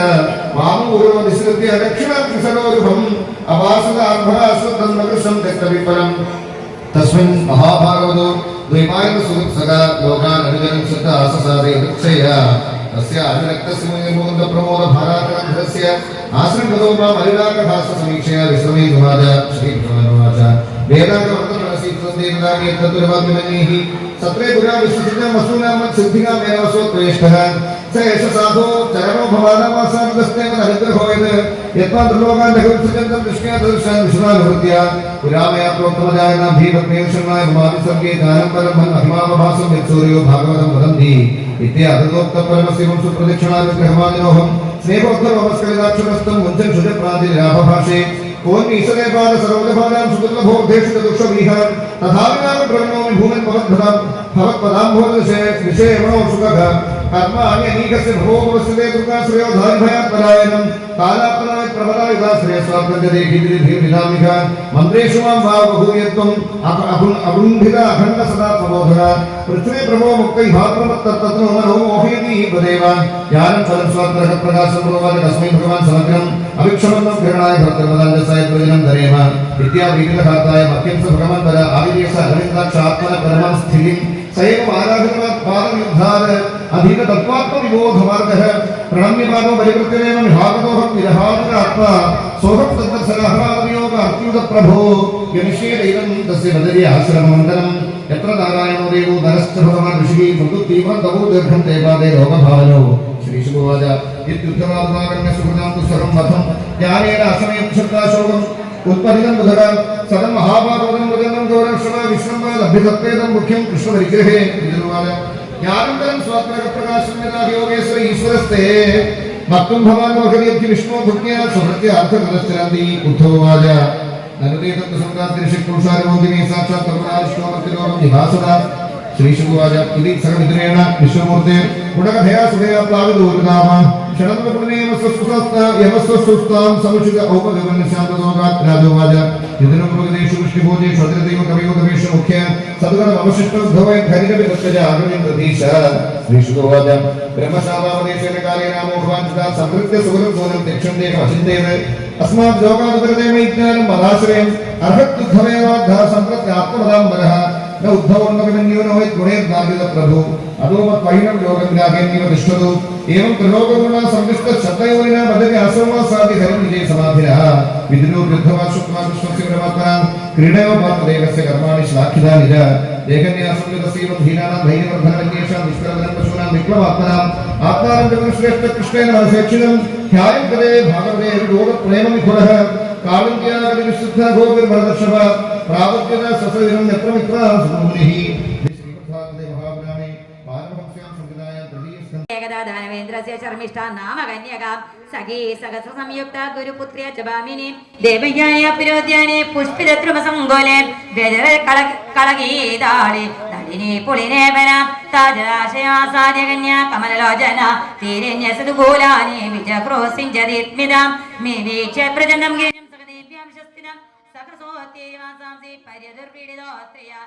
വാമൂരോ നിസ്സൃത്യ ദക്ഷിണാഗ്നി സരോരുഭം അവാസത അർഭരാശ്വതം നകൃഷം തെക്തവിഫലം തസ്മിൻ മഹാഭാഗവതോ ദ്വൈപായന സുഹൃത്സഖ ലോകാൻ അനുജനം ശ്രദ്ധ ആസസാദേ ദൃക്ഷയ തസ്യ അനുരക്തസ്യ മുകുന്ദ പ്രമോദ ഭാരാഗ്രന്ഥസ്യ ആശ്രമഗതോ മാ മലിനാകഭാസ സമീക്ഷയ വിശ്രമേ ഗുഹാജ ശ്രീ ഭഗവാനുവാച വേദാന്തവർത്തമാനസീതന്ദേവനാഗേ തത്തുരവാഗ്യമന്യേഹി സത്രേ ഗുരാ വിശ്വസിജാ വസൂനാമ സിദ്ധികാമേനവസോ ത്രേഷ്ഠഃ स एष साधो चरणो भवानामासानुगस्तेन हरिद्रहोयत् यत्वा दुर्लोकान् जगत्सृजन्तं दृष्ट्या दर्शान् विश्वानुवृत्या पुरामया प्रोक्तमजायना भीमग्नेव शर्माय भवामि सर्गे दानं परं महिमावभासं यत्सूर्यो भागवतं वदन्ति इत्यादुक्तपरमशिवं सुप्रदक्षिणानुग्रहमादिनोऽहं स्नेहोत्तरमस्कलिताक्षरस्तं मुञ्चन् शुजप्रातिराभभाषे कोन्मीशदेवाद सर्वजभानां सुदुर्लभोद्धेषु चतुष्षवीः तथाविनाम प्रणोमि भूमन् भवत्पदाम्भोजसे विषयमणो सुखः कर्माणि अनीकस्य भवोपवस्यते दुर्गाश्रयो धारिभयात्परायणं कालापनाय प्रबलायुधाश्रय स्वात्मजदेहिधिर्भिर्विधामिह मन्त्रेषु मां भावभूयत्वम् अबुन्धित अखण्ड सदा प्रबोधः पृथ्वी प्रभो मुक्तैः भाप्रमत्तत्तत्रो मनो मोहयति वदेव ज्ञानं फलं स्वात्मरः प्रकाशं प्रोवाच तस्मै भगवान् समग्रम् अविक्षमन्तं किरणाय भर्तर्मदाञ्जसाय प्रयोजनं धरेम विद्याविघ्नघाताय मह्यं स भगवन्तर आविदेश अरविन्दाक्ष आत्मन परमं स्थितिं सैव आराधनात् पादयुद्धार अधीन तत्त्वात्मविबोधमार्गः प्रणम्यमानो बलिकृत्यनेन विभागतोऽहं विरहात्मा सोऽहं तद्वत्सरहरावयोग अत्युत प्रभो यनिषेदैनं तस्य बदरी आश्रममण्डलं यत्र नारायणो देवो नरश्च भगवान् ऋषिः मृदुतीव्रं तवो दीर्घं ते पादे लोकभावनो श्रीशुभवाच इत्युत्तमात्माकर्ण्य सुहृदां तुस्सरं मथं ज्ञानेन असमयं श्रद्धाशोकम् उत्पन्नं बुधः सदं महाभागवतं वदनं गौरवश्रवा विश्वं लभ्यतत्वेदं मुख्यं कृष्णपरिग्रहे विदुर्वाच ज्ञानंतरं स्वात्मप्रकाशं यदा योगेश्वर ईश्वरस्ते भक्तुं भवान् मोहयति विष्णु भक्त्या सुहृत्या अर्थकरश्चरन्ति उद्धववाच ननुते तत् संक्रान्तिर्षिक्पुरुषारमोदिनी साक्षात् परमनाविष्णोमर्तिरोगं निभासदा श्रीशुवाच इति सर्वविद्रेण विश्वमूर्ते गुणकथया सुधया प्लाविदूर्नाम षडन्वपुण्येव स्वस्वस्ता यमस्वस्तां समुचित औपगमन शान्तदोगात् राजोवाच यदनं प्रगदेषु वृष्टिभोजेषु अतिरदैव कवियोगमेष मुख्य सद्गुणम् अवशिष्टोद्धवै धैर्यविदत्तज आगमेन्द्रधीश श्रीशुवाच ब्रह्मशापावदेशेन काले नामो भवाञ्चिता संवृत्य सुगुणं सोनं त्यक्षन्ते अचिन्तेन अस्मात् योगादुपरते वैज्ञानं मदाश्रयम् अर्हत्युद्धवेवाद्धः सम्प्रत्य आत्मवदाम्बरः न उद्धवोन्नकमन्यो न वै गुणैर्नार्जित प्रभु अदोमत्वैनं योगं रागेन्निव तिष्ठतु एवं त्रिलोकगुणा संविष्ट शब्दयोनिना बदति आश्रमासादि धर्म विजय समाधिनः विदुरो वृद्धवा शुक्मा विश्वस्य परमात्मनां क्रीडयो पात्रदेवस्य कर्माणि श्लाघितानि च एकन्यासं यदस्यैव धीराणां धैर्यवर्धनमन्येषां निष्कलनं पशूनां विप्लवात्मनाम् आत्मानं जगन्श्रेष्ठ कृष्णेन सेक्षितं ध्यायं पदे भागवते योगप्रेमविधुरः कालज्ञानकति विशुद्ध गोपिर्भरदर्शभ प्रावद्यत ससविरं यत्र मित्रः सुमुनिः श्रीमद्भागवते महापुराणे पारमहंस्यां संहितायां तृतीयस्कन्धे एकदा दानवेन्द्रस्य शर्मिष्ठा नाम कन्यका सखी सहस्र संयुक्ता गुरुपुत्र्या च भामिनी देवयाय पुरोद्याने पुष्पितद्रुमसङ्गोले वेदर कलगीताळे नलिनी पुलिनेवना ताजराशयासाद्य कन्या कमललोचना तीरेण्यसदुगूलानि विजक्रोसिञ्चदित्मिदां मे वीक्ष्य प्रचण्डं गिरिं सखदेव्यां शस्तिनां सकसोऽत्यैवासांसि पर्यदुर्पीडितोऽत्रया